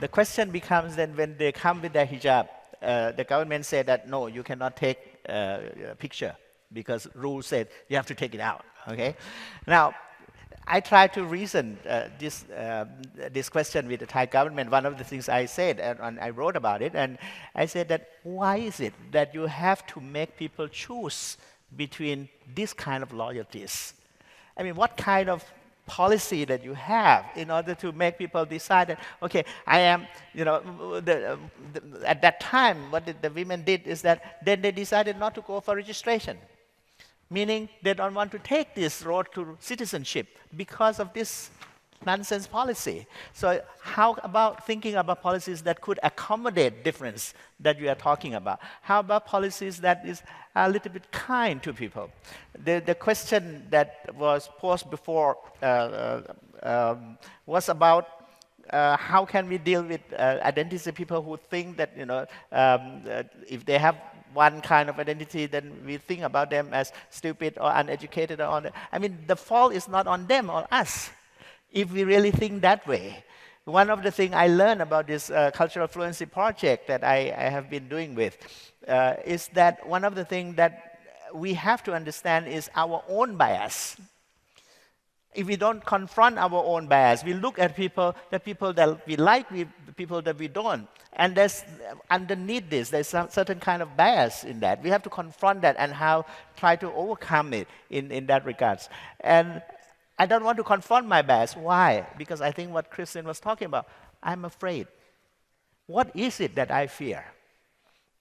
The question becomes then when they come with the hijab, the government said that no, you cannot take a picture, because rules said you have to take it out, okay? Now, I tried to reason this question with the Thai government. One of the things I said, and I wrote about it, and I said that why is it that you have to make people choose between this kind of loyalties? I mean, what kind of policy that you have in order to make people decide that, okay, I am, you know, at that time, what the women did is that then they decided not to go for registration, meaning they don't want to take this road to citizenship because of this nonsense policy. So how about thinking about policies that could accommodate difference that you are talking about? How about policies that is a little bit kind to people? The question that was posed before was about how can we deal with identities of people who think that, you know, if they have one kind of identity, then we think about them as stupid or uneducated or all that. I mean, the fault is not on them or us, if we really think that way. One of the things I learned about this cultural fluency project that I have been doing with is that one of the things that we have to understand is our own bias. if we don't confront our own bias, we look at the people that we like, the people that we don't. And there's underneath this, there's some certain kind of bias in that. We have to confront that and try to overcome it in that regards. And I don't want to confront my bias. Why? Because I think what Christian was talking about, I'm afraid. What is it that I fear?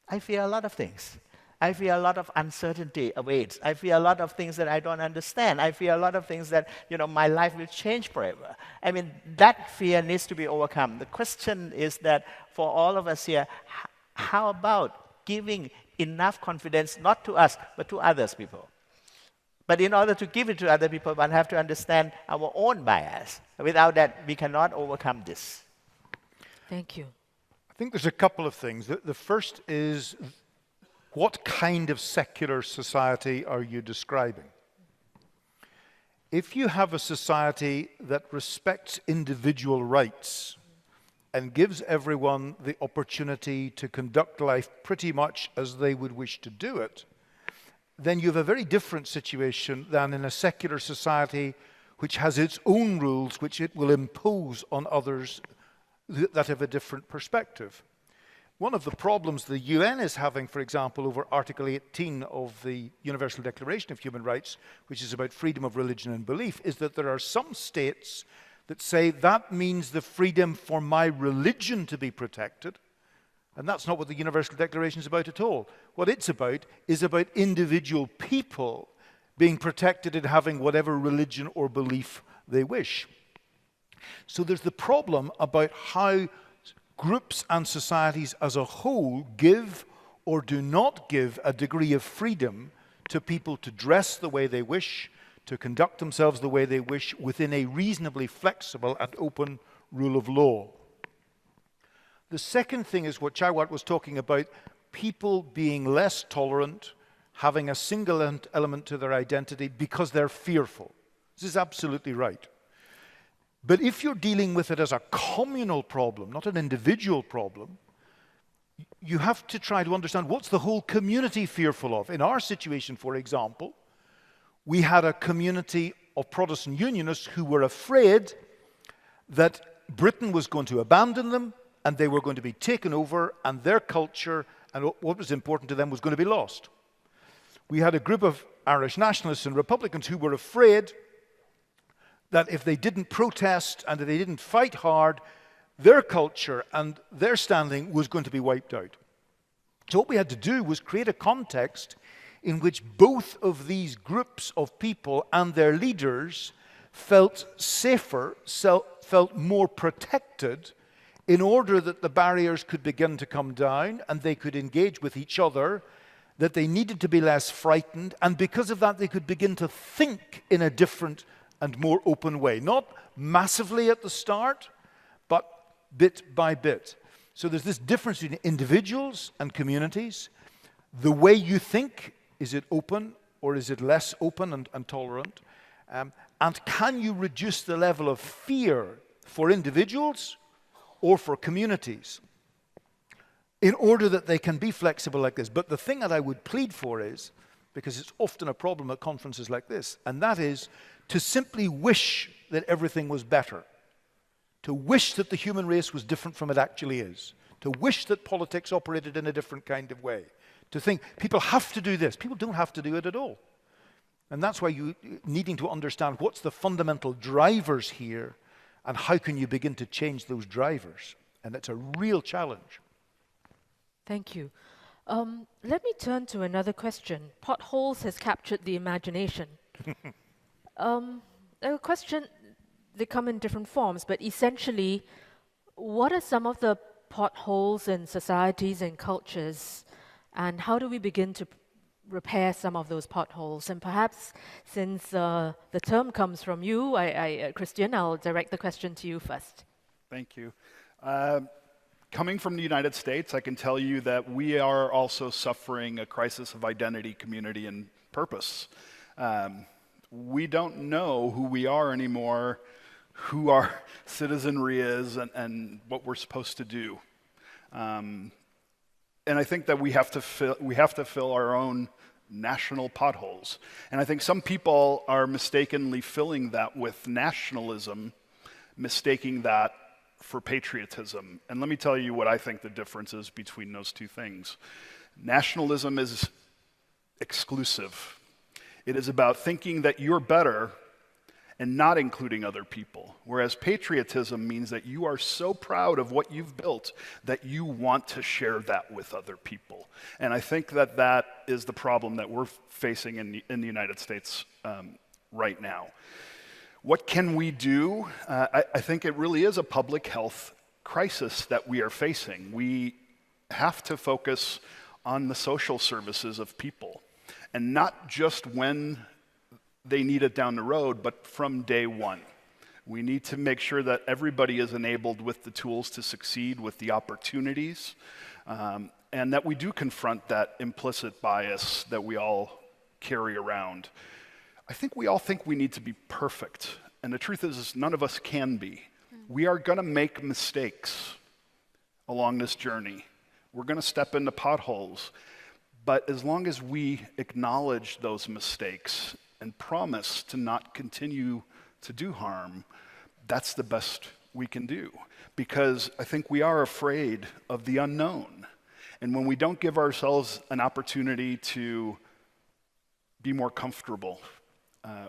I fear a lot of things. I fear a lot of uncertainty awaits. I fear a lot of things that I don't understand. I fear a lot of things that, my life will change forever. I mean, that fear needs to be overcome. The question is that for all of us here, how about giving enough confidence, not to us, but to others people? But in order to give it to other people, one have to understand our own bias. Without that, we cannot overcome this. Thank you. I think there's a couple of things. The first is, what kind of secular society are you describing? If you have a society that respects individual rights and gives everyone the opportunity to conduct life pretty much as they would wish to do it, then you have a very different situation than in a secular society which has its own rules which it will impose on others that have a different perspective. One of the problems the UN is having, for example, over Article 18 of the Universal Declaration of Human Rights, which is about freedom of religion and belief, is that there are some states that say that means the freedom for my religion to be protected. And that's not what the Universal Declaration is about at all. What it's about is about individual people being protected in having whatever religion or belief they wish. So there's the problem about how groups and societies as a whole give or do not give a degree of freedom to people to dress the way they wish, to conduct themselves the way they wish within a reasonably flexible and open rule of law. The second thing is what Chaiwat was talking about, people being less tolerant, having a single element to their identity because they're fearful. This is absolutely right. But if you're dealing with it as a communal problem, not an individual problem, you have to try to understand what's the whole community fearful of. In our situation, for example, we had a community of Protestant Unionists who were afraid that Britain was going to abandon them and they were going to be taken over and their culture and what was important to them was going to be lost. We had a group of Irish nationalists and Republicans who were afraid that if they didn't protest and if they didn't fight hard, their culture and their standing was going to be wiped out. So what we had to do was create a context in which both of these groups of people and their leaders felt safer, felt more protected, in order that the barriers could begin to come down and they could engage with each other, that they needed to be less frightened, and because of that they could begin to think in a different and more open way. Not massively at the start, but bit by bit. So there's this difference between individuals and communities. The way you think, is it open or is it less open and tolerant? And can you reduce the level of fear for individuals or for communities in order that they can be flexible like this? But the thing that I would plead for is, because it's often a problem at conferences like this, and that is to simply wish that everything was better, to wish that the human race was different from it actually is, to wish that politics operated in a different kind of way, to think people have to do this. People don't have to do it at all. And that's why you needing to understand what's the fundamental drivers here and how can you begin to change those drivers. And it's a real challenge. Thank you. Let me turn to another question. Potholes has captured the imagination. A question, they come in different forms, but essentially, what are some of the potholes in societies and cultures, and how do we begin to repair some of those potholes? And perhaps, since the term comes from you, Christian, I'll direct the question to you first. Thank you. Coming from the United States, I can tell you that we are also suffering a crisis of identity, community, and purpose. We don't know who we are anymore, who our citizenry is, and what we're supposed to do. And I think that we have to fill our own national potholes. And I think some people are mistakenly filling that with nationalism, mistaking that for patriotism. And let me tell you what I think the difference is between those two things. Nationalism is exclusive. It is about thinking that you're better and not including other people. Whereas patriotism means that you are so proud of what you've built that you want to share that with other people. And I think that that is the problem that we're facing in the United States right now. What can we do? I think it really is a public health crisis that we are facing. We have to focus on the social services of people, and not just when they need it down the road, but from day one. We need to make sure that everybody is enabled with the tools to succeed, with the opportunities, and that we do confront that implicit bias that we all carry around. I think we all think we need to be perfect, and the truth is none of us can be. We are going to make mistakes along this journey. We're going to step into potholes, but as long as we acknowledge those mistakes and promise to not continue to do harm, that's the best we can do. Because I think we are afraid of the unknown. And when we don't give ourselves an opportunity to be more comfortable,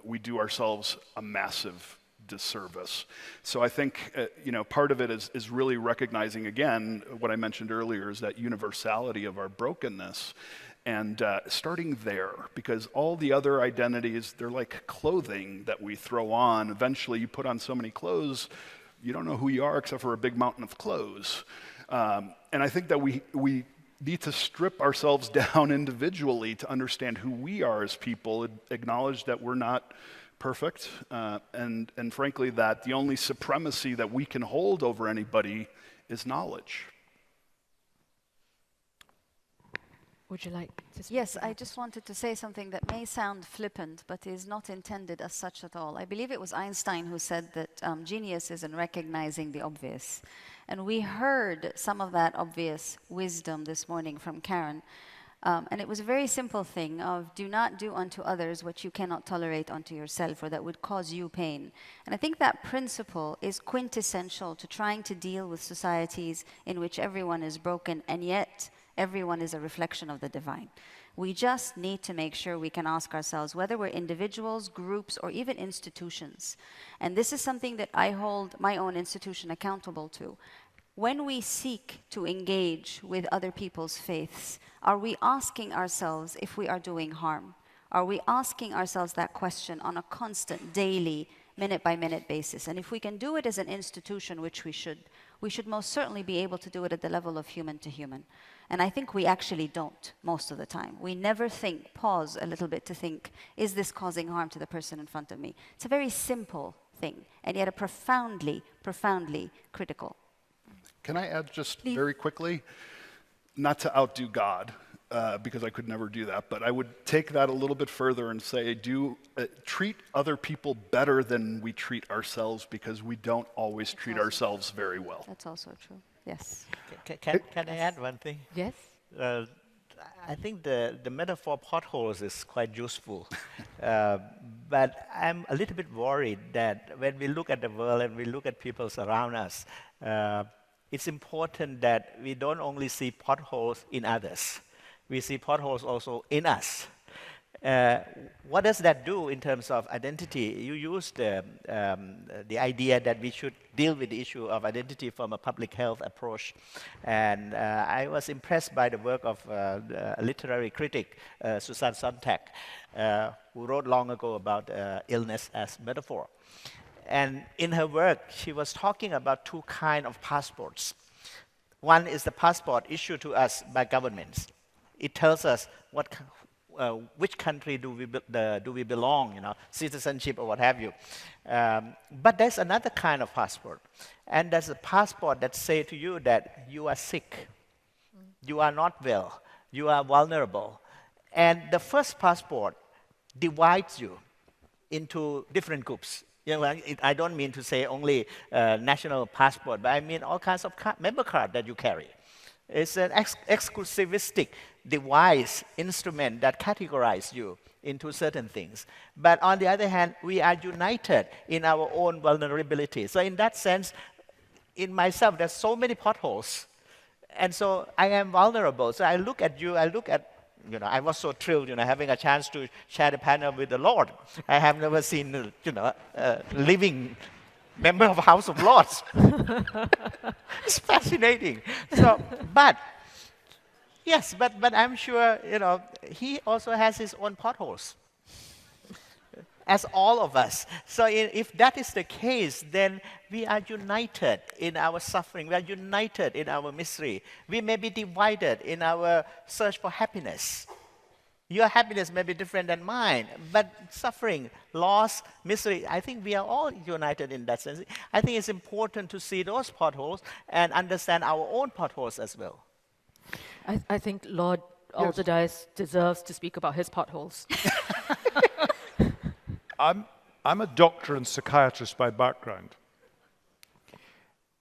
we do ourselves a massive disservice. So I think part of it is really recognizing, again, what I mentioned earlier, is that universality of our brokenness. And starting there, because all the other identities, they're like clothing that we throw on. Eventually, you put on so many clothes, you don't know who you are except for a big mountain of clothes. And I think that we need to strip ourselves down individually to understand who we are as people, acknowledge that we're not perfect, and frankly, that the only supremacy that we can hold over anybody is knowledge. Would you like to speak? Yes, I just wanted to say something that may sound flippant, but is not intended as such at all. I believe it was Einstein who said that genius is in recognizing the obvious. And we heard some of that obvious wisdom this morning from Karen. And it was a very simple thing of do not do unto others what you cannot tolerate unto yourself, or that would cause you pain. And I think that principle is quintessential to trying to deal with societies in which everyone is broken, and yet everyone is a reflection of the divine. We just need to make sure we can ask ourselves whether we're individuals, groups, or even institutions. And this is something that I hold my own institution accountable to. When we seek to engage with other people's faiths, are we asking ourselves if we are doing harm? Are we asking ourselves that question on a constant, daily, minute-by-minute basis? And if we can do it as an institution, which we should most certainly be able to do it at the level of human to human. And I think we actually don't most of the time. We never pause a little bit to think, is this causing harm to the person in front of me? It's a very simple thing, and yet a profoundly, profoundly critical. Can I add just very quickly, not to outdo God, because I could never do that, but I would take that a little bit further and say, treat other people better than we treat ourselves, because we don't always treat ourselves very well. That's also true, yes. Can I add one thing? Yes? I think the metaphor potholes is quite useful. But I'm a little bit worried that when we look at the world and we look at people around us, it's important that we don't only see potholes in others. We see potholes also in us. What does that do in terms of identity? You used the idea that we should deal with the issue of identity from a public health approach. And I was impressed by the work of a literary critic, Susan Sontag, who wrote long ago about illness as metaphor. And in her work, she was talking about two kinds of passports. One is the passport issued to us by governments. It tells us which country do we belong, citizenship or what have you. But there's another kind of passport. And there's a passport that says to you that you are sick, you are not well, you are vulnerable. And the first passport divides you into different groups. I don't mean to say only national passport, but I mean all kinds of member card that you carry. It's an exclusivistic device, instrument that categorize you into certain things. But on the other hand, we are united in our own vulnerability. So in that sense, in myself, there's so many potholes. And so I am vulnerable. So I look at you, I was so thrilled, having a chance to share the panel with the Lord. I have never seen, a living member of House of Lords. It's fascinating. So, but I'm sure, he also has his own potholes, as all of us. So if that is the case, then we are united in our suffering. We are united in our misery. We may be divided in our search for happiness. Your happiness may be different than mine, but suffering, loss, misery, I think we are all united in that sense. I think it's important to see those potholes and understand our own potholes as well. I think Lord Alderdice deserves to speak about his potholes. I'm a doctor and psychiatrist by background.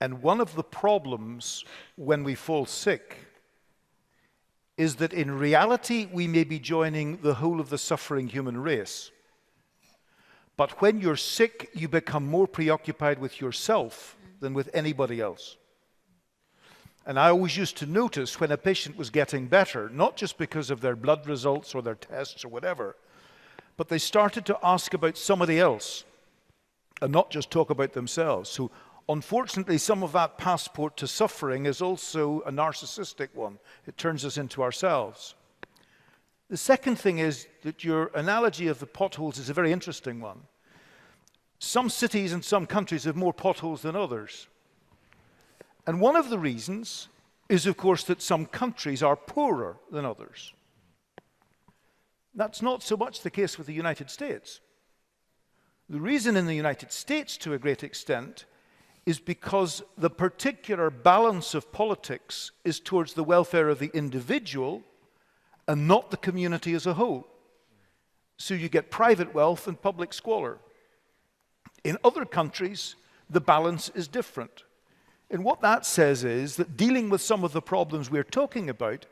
And one of the problems when we fall sick is that in reality we may be joining the whole of the suffering human race. But when you're sick, you become more preoccupied with yourself than with anybody else. And I always used to notice when a patient was getting better, not just because of their blood results or their tests or whatever, but they started to ask about somebody else and not just talk about themselves. So unfortunately, some of that passport to suffering is also a narcissistic one. It turns us into ourselves. The second thing is that your analogy of the potholes is a very interesting one. Some cities and some countries have more potholes than others. And one of the reasons is, of course, that some countries are poorer than others. That's not so much the case with the United States. The reason in the United States, to a great extent, is because the particular balance of politics is towards the welfare of the individual and not the community as a whole. So you get private wealth and public squalor. In other countries, the balance is different. And what that says is that dealing with some of the problems we're talking about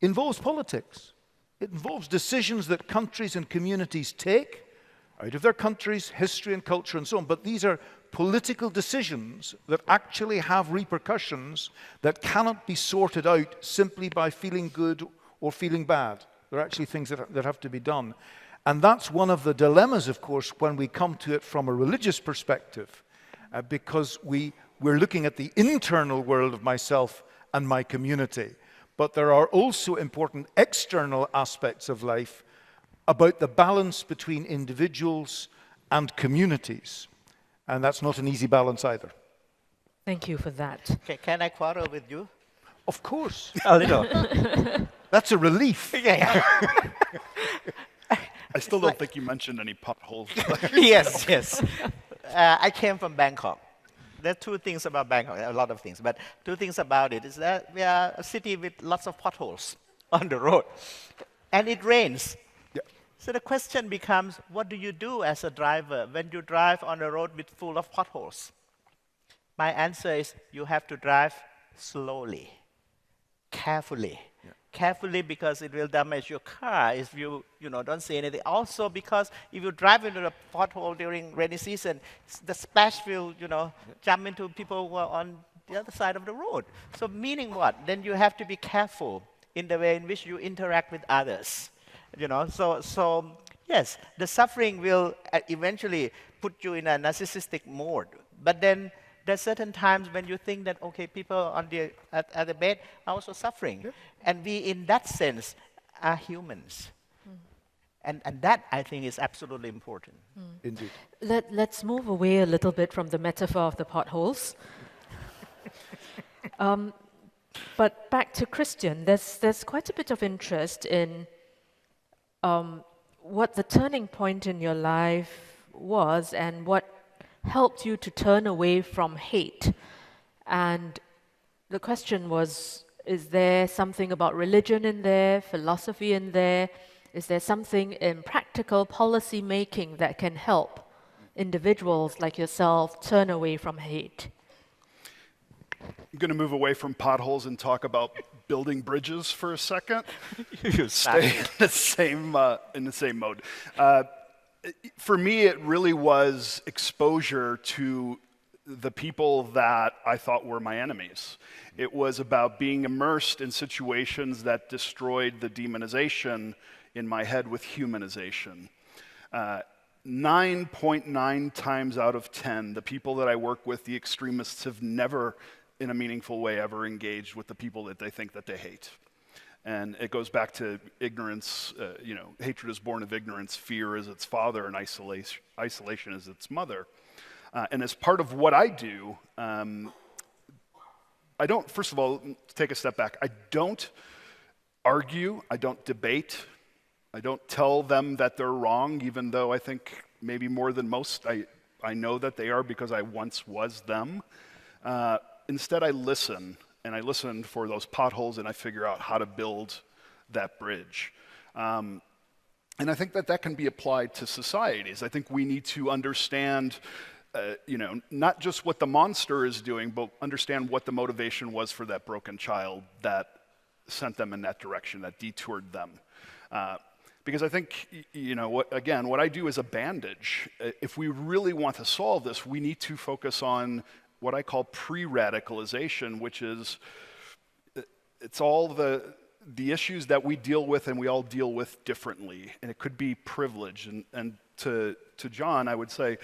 involves politics. It involves decisions that countries and communities take out of their countries, history and culture and so on. But these are political decisions that actually have repercussions that cannot be sorted out simply by feeling good or feeling bad. They're actually things that have to be done. And that's one of the dilemmas, of course, when we come to it from a religious perspective, because we're looking at the internal world of myself and my community. But there are also important external aspects of life about the balance between individuals and communities. And that's not an easy balance either. Thank you for that. Okay, can I quarrel with you? Of course. A little. That's a relief. Yeah. I still don't think you mentioned any potholes. Yes. I came from Bangkok. There are two things about Bangkok, a lot of things, but two things about it is that we are a city with lots of potholes on the road. And it rains. Yeah. So the question becomes, what do you do as a driver when you drive on a road with full of potholes? My answer is, you have to drive slowly, carefully. Yeah. Carefully, because it will damage your car if you don't see anything. Also because if you drive into a pothole during rainy season, the splash will, jump into people who are on the other side of the road. So meaning what? Then you have to be careful in the way in which you interact with others. So yes, the suffering will eventually put you in a narcissistic mode. But then there's certain times when you think that, okay, people on at the bed are also suffering. Yeah. And we, in that sense, are humans. And that, I think, is absolutely important. Indeed. Let's move away a little bit from the metaphor of the potholes. But back to Christian, there's quite a bit of interest in what the turning point in your life was and what helped you to turn away from hate. And the question was, is there something about religion in there, philosophy in there? Is there something in practical policy making that can help individuals like yourself turn away from hate? I'm going to move away from potholes and talk about building bridges for a second. Stay in the same mode. For me, it really was exposure to the people that I thought were my enemies. It was about being immersed in situations that destroyed the demonization in my head with humanization. 9.9 times out of 10, the people that I work with, the extremists, have never, in a meaningful way, ever engaged with the people that they think that they hate. And it goes back to ignorance, hatred is born of ignorance, fear is its father, and isolation is its mother. And as part of what I do, I don't, first of all, take a step back, I don't argue, I don't debate, I don't tell them that they're wrong, even though I think maybe more than most, I know that they are because I once was them. Instead, I listen, and I listen for those potholes, and I figure out how to build that bridge. And I think that that can be applied to societies. I think we need to understand, not just what the monster is doing, but understand what the motivation was for that broken child that sent them in that direction, that detoured them. Because I think, what I do is a bandage. If we really want to solve this, we need to focus on what I call pre-radicalization, which is, it's all the issues that we deal with and we all deal with differently. And it could be privilege. And to John, I would say,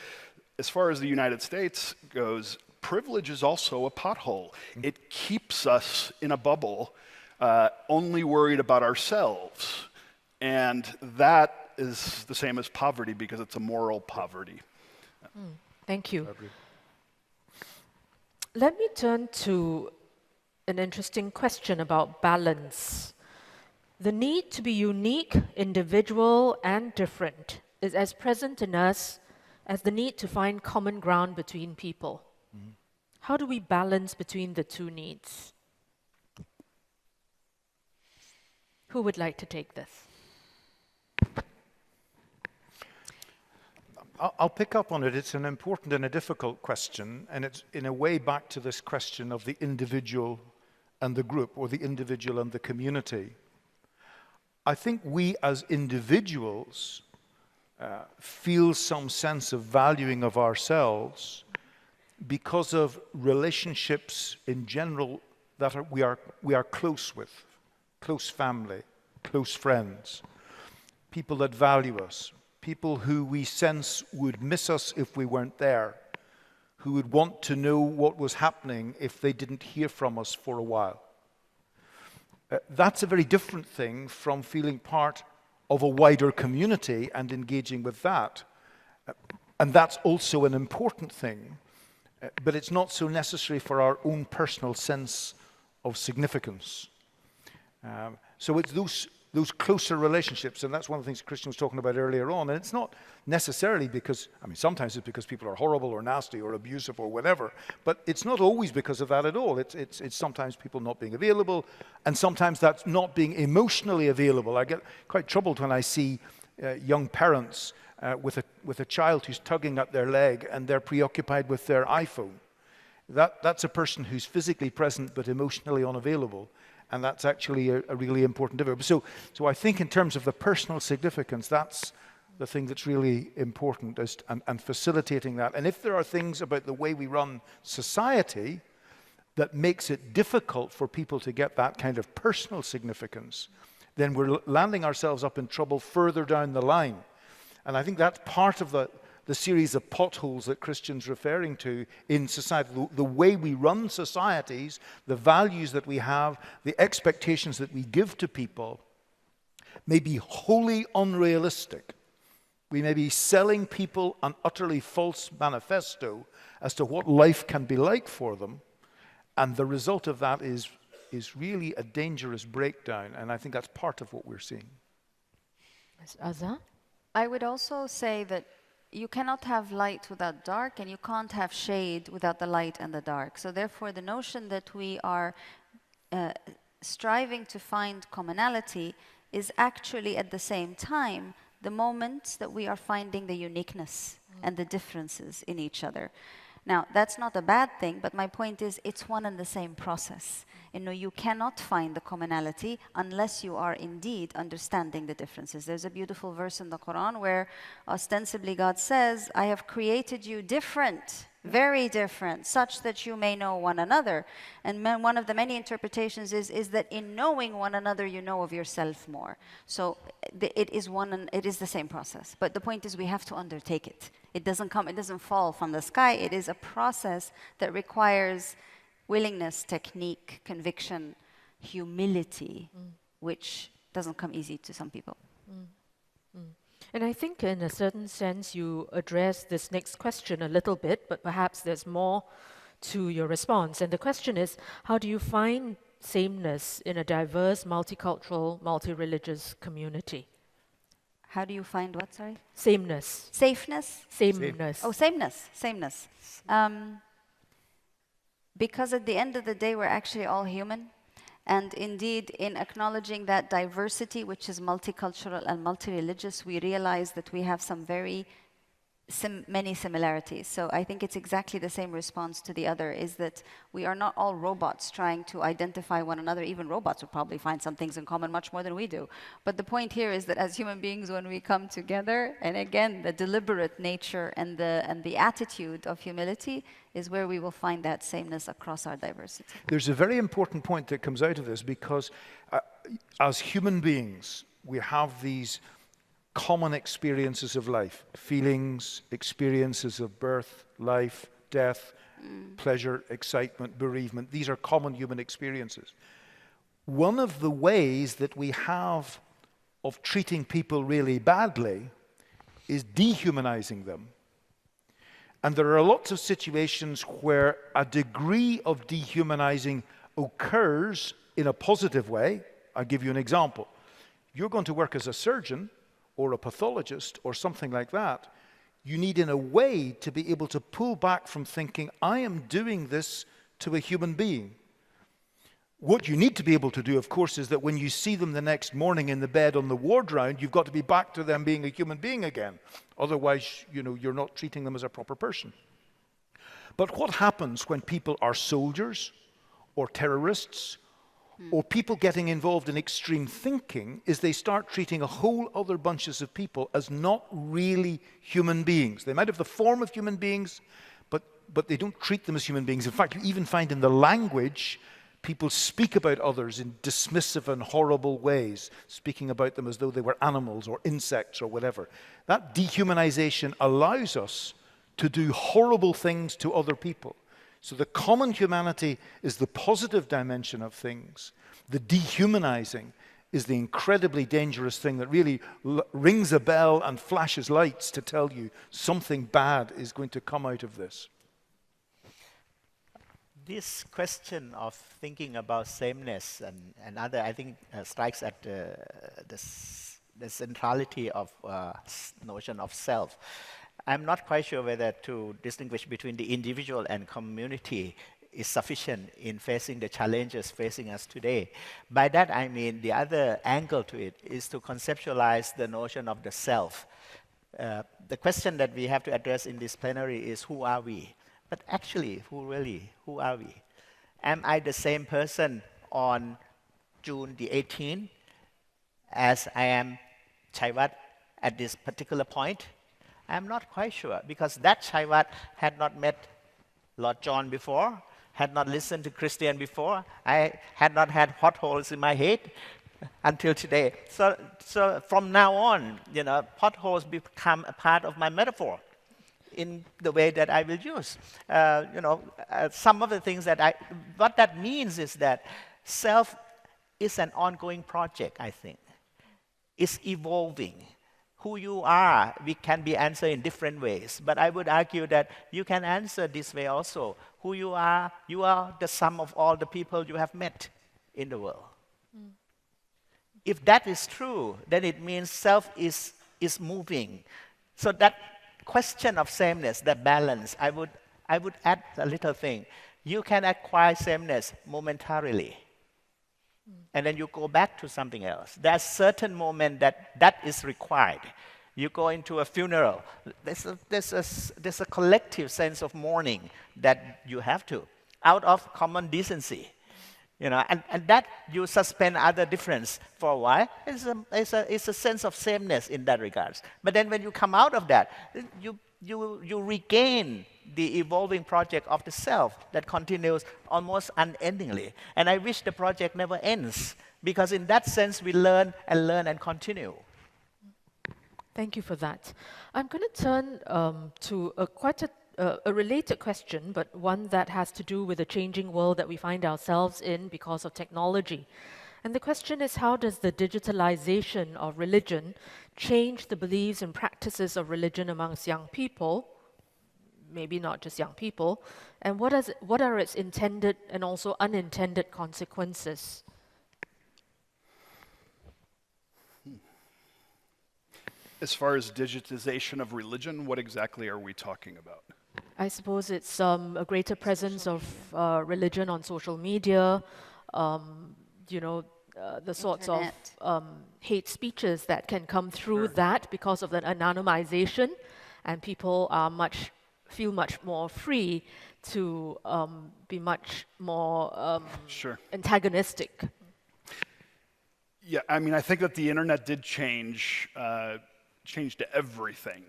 as far as the United States goes, privilege is also a pothole. It keeps us in a bubble, only worried about ourselves. And that is the same as poverty because it's a moral poverty. Thank you. Let me turn to an interesting question about balance. The need to be unique, individual, and different is as present in us as the need to find common ground between people. How do we balance between the two needs? Who would like to take this? I'll pick up on it. It's an important and a difficult question, and it's in a way back to this question of the individual and the group, or the individual and the community. I think we as individuals feel some sense of valuing of ourselves because of relationships in general that we are close with, close family, close friends, people that value us, people who we sense would miss us if we weren't there, who would want to know what was happening if they didn't hear from us for a while. That's a very different thing from feeling part of a wider community and engaging with that. And that's also an important thing, but it's not so necessary for our own personal sense of significance. So it's those closer relationships, and that's one of the things Christian was talking about earlier on. And it's not necessarily because, sometimes it's because people are horrible or nasty or abusive or whatever, but it's not always because of that at all. It's sometimes people not being available, and sometimes that's not being emotionally available. I get quite troubled when I see young parents with a child who's tugging at their leg and they're preoccupied with their iPhone. That's a person who's physically present but emotionally unavailable. And that's actually a really important difference. So I think in terms of the personal significance, that's the thing that's really important, and facilitating that. And if there are things about the way we run society that makes it difficult for people to get that kind of personal significance, then we're landing ourselves up in trouble further down the line. And I think that's part of the series of potholes that Christian's referring to in society, the way we run societies, the values that we have, the expectations that we give to people may be wholly unrealistic. We may be selling people an utterly false manifesto as to what life can be like for them, and the result of that is really a dangerous breakdown, and I think that's part of what we're seeing. Ms. Azza? I would also say that you cannot have light without dark, and you can't have shade without the light and the dark. So therefore, the notion that we are striving to find commonality is actually at the same time the moment that we are finding the uniqueness and the differences in each other. Now, that's not a bad thing, but my point is it's one and the same process. You cannot find the commonality unless you are indeed understanding the differences. There's a beautiful verse in the Quran where ostensibly God says, I have created you different, very different, such that you may know one another. And one of the many interpretations is that in knowing one another, you know of yourself more. So it is the same process. But the point is we have to undertake it. It doesn't fall from the sky. It is a process that requires willingness, technique, conviction, humility, which doesn't come easy to some people. And I think in a certain sense you address this next question a little bit, but perhaps there's more to your response. And the question is, how do you find sameness in a diverse, multicultural, multi-religious community? How do you find what, sorry? Sameness. Safeness? Sameness. Oh, sameness. Because at the end of the day, we're actually all human. And indeed, in acknowledging that diversity, which is multicultural and multi-religious, we realize that we have some very many similarities. So I think it's exactly the same response to the other, is that we are not all robots trying to identify one another. Even robots would probably find some things in common much more than we do. But the point here is that as human beings, when we come together, and again, the deliberate nature and the attitude of humility is where we will find that sameness across our diversity. There's a very important point that comes out of this, because as human beings, we have these common experiences of life, feelings, experiences of birth, life, death, pleasure, excitement, bereavement. These are common human experiences. One of the ways that we have of treating people really badly is dehumanizing them. And there are lots of situations where a degree of dehumanizing occurs in a positive way. I'll give you an example. You're going to work as a surgeon or a pathologist or something like that. You need, in a way, to be able to pull back from thinking, I am doing this to a human being. What you need to be able to do, of course, is that when you see them the next morning in the bed on the ward round, you've got to be back to them being a human being again. Otherwise, you're not treating them as a proper person. But what happens when people are soldiers or terrorists or people getting involved in extreme thinking is they start treating a whole other bunches of people as not really human beings. They might have the form of human beings, but they don't treat them as human beings. In fact, you even find in the language, people speak about others in dismissive and horrible ways, speaking about them as though they were animals or insects or whatever. That dehumanization allows us to do horrible things to other people. So the common humanity is the positive dimension of things. The dehumanizing is the incredibly dangerous thing that really rings a bell and flashes lights to tell you something bad is going to come out of this. This question of thinking about sameness and other, I think, strikes at the centrality of notion of self. I'm not quite sure whether to distinguish between the individual and community is sufficient in facing the challenges facing us today. By that I mean the other angle to it is to conceptualize the notion of the self. The question that we have to address in this plenary is, who are we? But actually, who are we? Am I the same person on June the 18th as I am Chaivat at this particular point? I'm not quite sure, because that Chaivat had not met Lord John before, had not listened to Christian before. I had not had potholes in my head until today. So from now on, potholes become a part of my metaphor in the way that I will use. Some of the things what that means is that self is an ongoing project, I think. It's evolving. Who you are, we can be answered in different ways. But I would argue that you can answer this way also. Who you are the sum of all the people you have met in the world. If that is true, then it means self is moving. So that question of sameness, that balance, I would add a little thing. You can acquire sameness momentarily. And then you go back to something else. There's a certain moment that is required. You go into a funeral. There's a collective sense of mourning that you have to, out of common decency. And that you suspend other difference for a while. It's a sense of sameness in that regards. But then when you come out of that, you regain the evolving project of the self that continues almost unendingly. And I wish the project never ends, because in that sense we learn and continue. Thank you for that. I'm going to turn to quite a related question, but one that has to do with the changing world that we find ourselves in because of technology. And the question is, how does the digitalization of religion change the beliefs and practices of religion amongst young people, maybe not just young people, and what are its intended and also unintended consequences? As far as digitization of religion, what exactly are we talking about? I suppose it's a greater presence of religion on social media, the sorts Internet. of hate speeches that can come through that because of the anonymization, and people are feel much more free to be much more antagonistic. Yeah, I mean, I think that the internet did changed everything.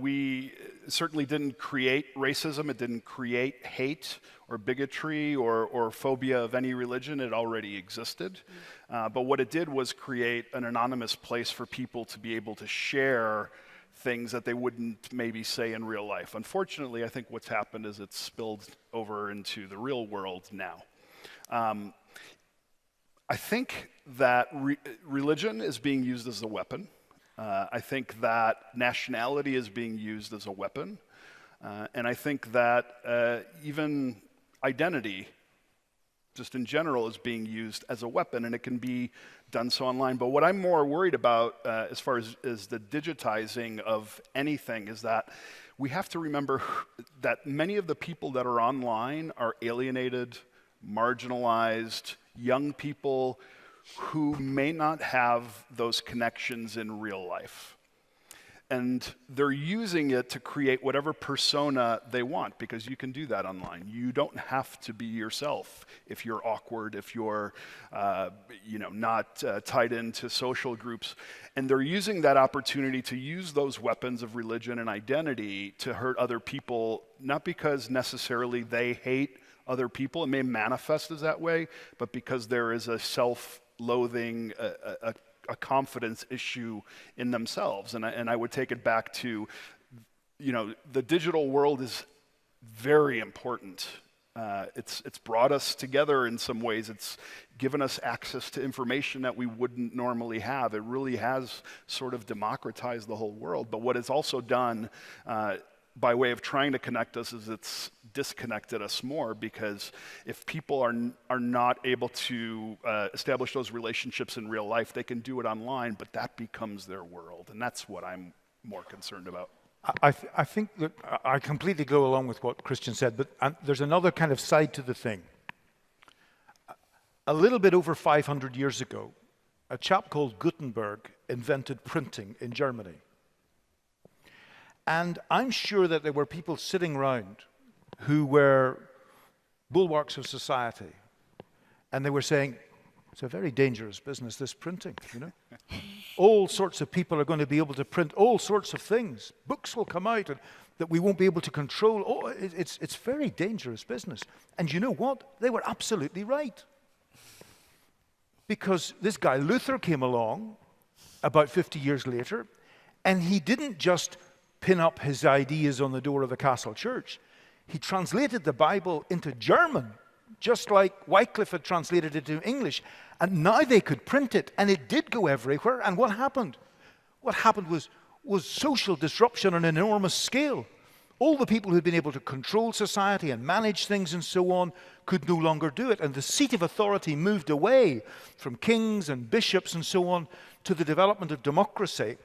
We certainly didn't create racism. It didn't create hate or bigotry or phobia of any religion. It already existed. But what it did was create an anonymous place for people to be able to share things that they wouldn't maybe say in real life. Unfortunately, I think what's happened is it's spilled over into the real world now. I think that religion is being used as a weapon. I think that nationality is being used as a weapon. And I think that even identity, just in general, is being used as a weapon, and it can be done so online. But what I'm more worried about as far as the digitizing of anything is that we have to remember that many of the people that are online are alienated, marginalized, young people who may not have those connections in real life. And they're using it to create whatever persona they want, because you can do that online. You don't have to be yourself if you're awkward, if you're not tied into social groups. And they're using that opportunity to use those weapons of religion and identity to hurt other people, not because necessarily they hate other people. It may manifest as that way, but because there is a self-loathing, a confidence issue in themselves. And I would take it back to, the digital world is very important. It's brought us together in some ways. It's given us access to information that we wouldn't normally have. It really has sort of democratized the whole world. But what it's also done by way of trying to connect us is it's disconnected us more, because if people are not able to establish those relationships in real life, they can do it online, but that becomes their world. And that's what I'm more concerned about. I think that I completely go along with what Christian said, but there's another kind of side to the thing. A little bit over 500 years ago, a chap called Gutenberg invented printing in Germany. And I'm sure that there were people sitting around who were bulwarks of society, and they were saying, it's a very dangerous business, this printing, All sorts of people are going to be able to print all sorts of things. Books will come out that we won't be able to control. Oh, it's very dangerous business. And you know what? They were absolutely right. Because this guy Luther came along about 50 years later, and he didn't just pin up his ideas on the door of the castle church. He translated the Bible into German, just like Wycliffe had translated it into English. And now they could print it, and it did go everywhere. And what happened? What happened was social disruption on an enormous scale. All the people who had been able to control society and manage things and so on could no longer do it. And the seat of authority moved away from kings and bishops and so on to the development of democracy.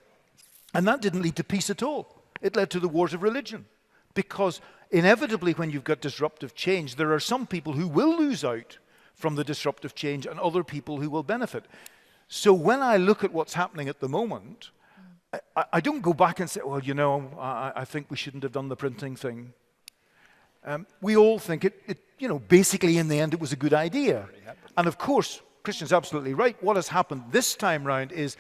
And that didn't lead to peace at all. It led to the wars of religion. Because inevitably, when you've got disruptive change, there are some people who will lose out from the disruptive change and other people who will benefit. So when I look at what's happening at the moment, I don't go back and say, well, you know, I think we shouldn't have done the printing thing. We all think you know, basically in the end it was a good idea. And of course, Christian's absolutely right. What has happened this time round is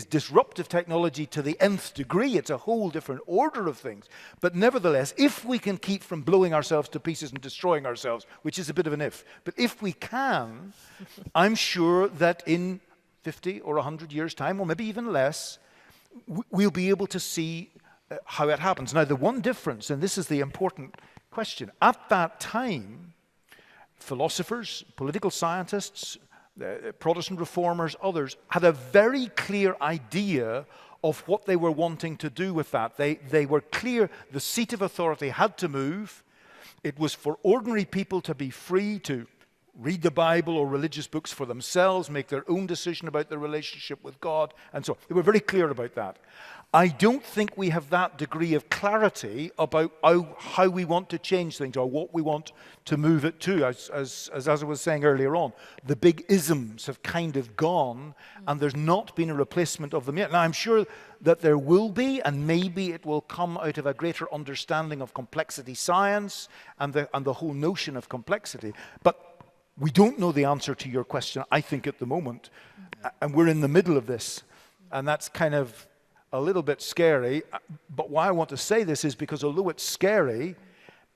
disruptive technology to the nth degree. It's a whole different order of things. But nevertheless, if we can keep from blowing ourselves to pieces and destroying ourselves, which is a bit of an if, but if we can, I'm sure that in 50 or 100 years' time, or maybe even less, we'll be able to see how it happens. Now, the one difference, and this is the important question, at that time, philosophers, political scientists, Protestant reformers, others, had a very clear idea of what they were wanting to do with that. They were clear the seat of authority had to move. It was for ordinary people to be free to read the Bible or religious books for themselves, make their own decision about their relationship with God, and so on. They were very clear about that. I don't think we have that degree of clarity about how we want to change things or what we want to move it to. As I was saying earlier on, the big isms have kind of gone, and there's not been a replacement of them yet. Now, I'm sure that there will be, and maybe it will come out of a greater understanding of complexity science and the whole notion of complexity. But we don't know the answer to your question, I think, at the moment. And we're in the middle of this. And that's kind of a little bit scary. But why I want to say this is because although it's scary,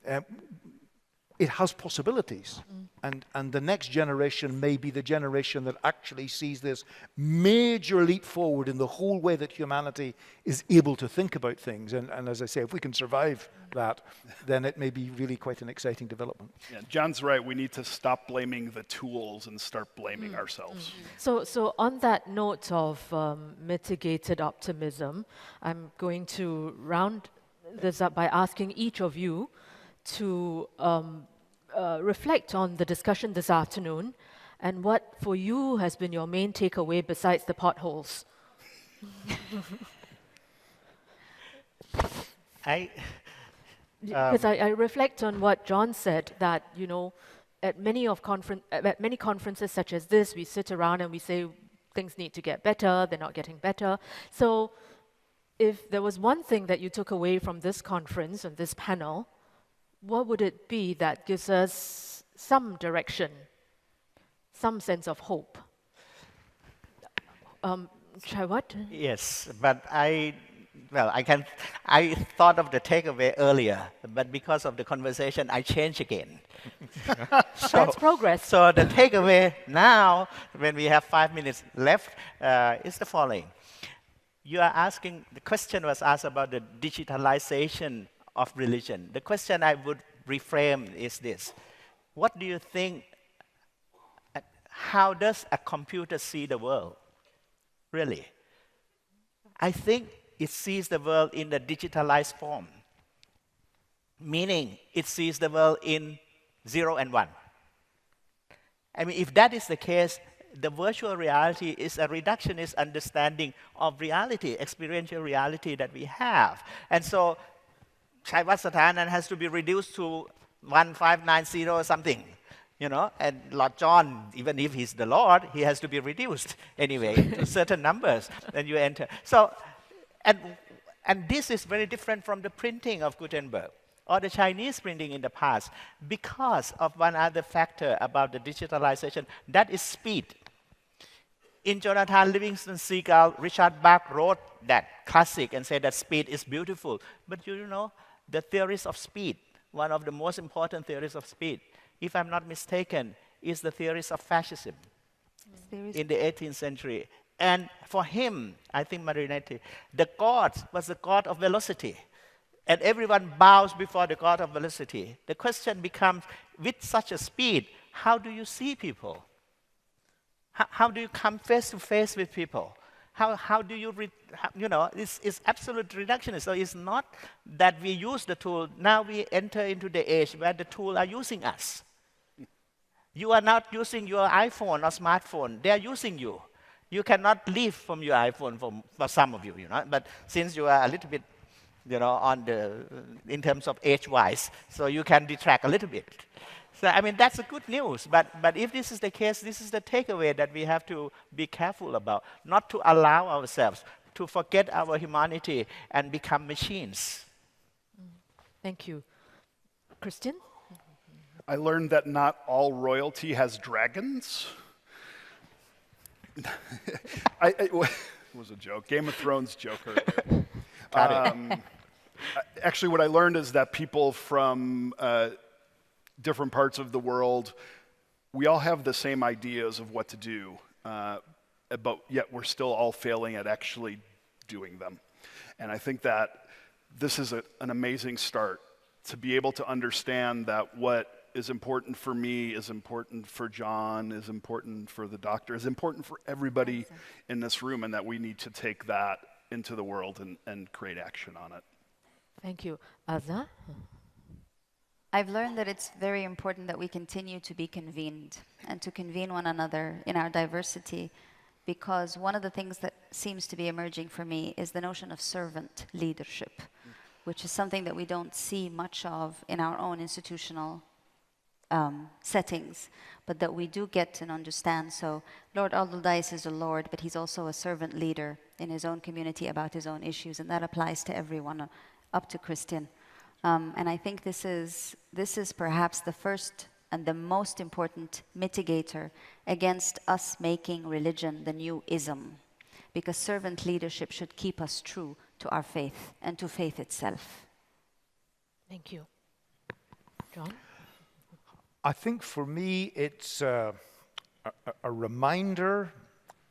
it has possibilities. And the next generation may be the generation that actually sees this major leap forward in the whole way that humanity is able to think about things. And as I say, if we can survive that, then it may be really quite an exciting development. Yeah, John's right. We need to stop blaming the tools and start blaming ourselves. So on that note of mitigated optimism, I'm going to round this up by asking each of you to reflect on the discussion this afternoon and what for you has been your main takeaway besides the potholes. Because I reflect on what John said, that, you know, at many conferences such as this, we sit around and we say things need to get better, they're not getting better. So if there was one thing that you took away from this conference and this panel, what would it be that gives us some direction, some sense of hope? What? Yes, but I thought of the takeaway earlier, but because of the conversation, I changed again. That's progress. So the takeaway now, when we have 5 minutes left, is the following. You are asking, the question was asked about the digitalization of religion. The question I would reframe is this. What do you think, how does a computer see the world? Really? I think it sees the world in the digitalized form, meaning it sees the world in 0 and 1. I mean, if that is the case, the virtual reality is a reductionist understanding of reality, experiential reality that we have. And so Shaivatsathana has to be reduced to 1590 or something, you know, and Lord John, even if he's the Lord, he has to be reduced anyway to certain numbers, then you enter. So, and this is very different from the printing of Gutenberg or the Chinese printing in the past because of one other factor about the digitalization, that is speed. In Jonathan Livingston Seagull, Richard Bach wrote that classic and said that speed is beautiful. But you know, the theories of speed, one of the most important theories of speed, if I'm not mistaken, is the theories of fascism in the 18th century. And for him, I think Marinetti, the God was the God of velocity. And everyone bows before the God of velocity. The question becomes, with such a speed, how do you see people? How do you come face to face with people? How do you, you know, it's absolute reductionist. So it's not that we use the tool. Now we enter into the age where the tool are using us. You are not using your iPhone or smartphone. They are using you. You cannot leave from your iPhone for some of you, you know. But since you are a little bit, you know, in terms of age-wise, so you can detract a little bit. So, I mean, that's a good news. But if this is the case, this is the takeaway that we have to be careful about, not to allow ourselves. to forget our humanity and become machines. Thank you. Christian? I learned that not all royalty has dragons. It was a joke. Game of Thrones joke earlier. Actually, what I learned is that people from different parts of the world, we all have the same ideas of what to do, but yet we're still all failing at actually doing them. And I think that this is an amazing start to be able to understand that what is important for me is important for John, is important for the doctor, is important for everybody in this room, and that we need to take that into the world and create action on it. Thank you. Azza? I've learned that it's very important that we continue to be convened and to convene one another in our diversity, because one of the things that seems to be emerging for me is the notion of servant leadership, which is something that we don't see much of in our own institutional settings, but that we do get and understand. So Lord Aldudais is a Lord, but he's also a servant leader in his own community about his own issues, and that applies to everyone, up to Christian. And I think this is perhaps the first and the most important mitigator against us making religion the new ism, because servant leadership should keep us true to our faith and to faith itself. Thank you. John? I think for me it's a reminder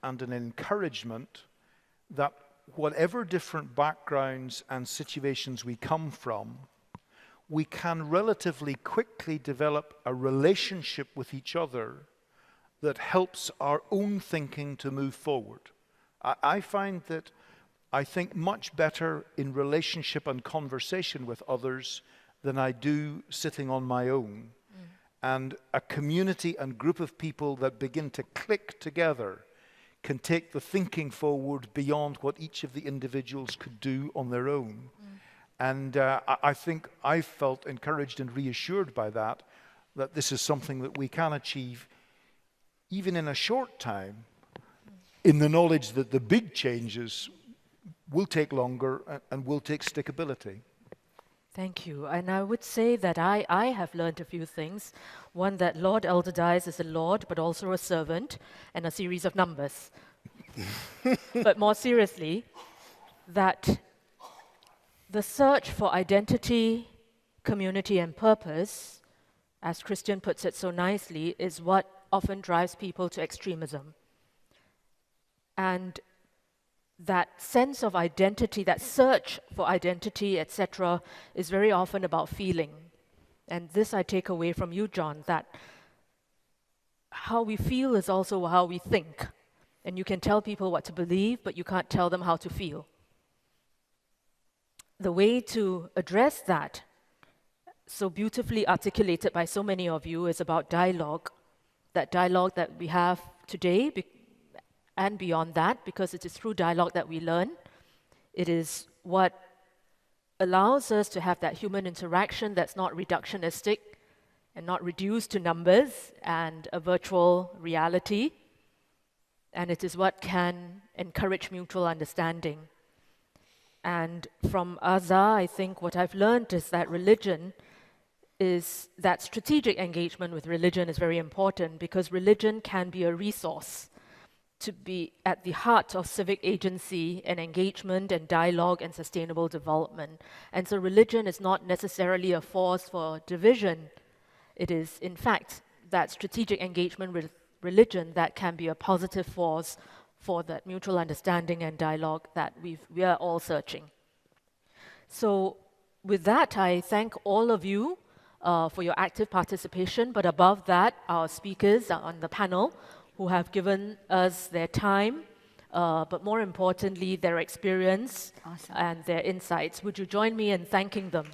and an encouragement that whatever different backgrounds and situations we come from, we can relatively quickly develop a relationship with each other that helps our own thinking to move forward. I find that I think much better in relationship and conversation with others than I do sitting on my own. And a community and group of people that begin to click together can take the thinking forward beyond what each of the individuals could do on their own. And I think I felt encouraged and reassured by that this is something that we can achieve even in a short time, in the knowledge that the big changes will take longer and will take stickability. Thank you. And I would say that I have learned a few things. One, that Lord Aldudais is a lord, but also a servant, and a series of numbers. But more seriously, that the search for identity, community, and purpose, as Christian puts it so nicely, is what often drives people to extremism. And that sense of identity, that search for identity, etc., is very often about feeling. And this I take away from you, John, that how we feel is also how we think. And you can tell people what to believe, but you can't tell them how to feel. The way to address that, so beautifully articulated by so many of you, is about dialogue. That dialogue that we have today, and beyond that, because it is through dialogue that we learn. It is what allows us to have that human interaction that's not reductionistic and not reduced to numbers and a virtual reality. And it is what can encourage mutual understanding. And from Azza, I think what I've learned is that that strategic engagement with religion is very important, because religion can be a resource to be at the heart of civic agency and engagement and dialogue and sustainable development. And so religion is not necessarily a force for division. It is, in fact, that strategic engagement with religion that can be a positive force for that mutual understanding and dialogue that we are all searching. So with that, I thank all of you for your active participation, but above that, our speakers on the panel who have given us their time, but more importantly, their experience and their insights. Would you join me in thanking them?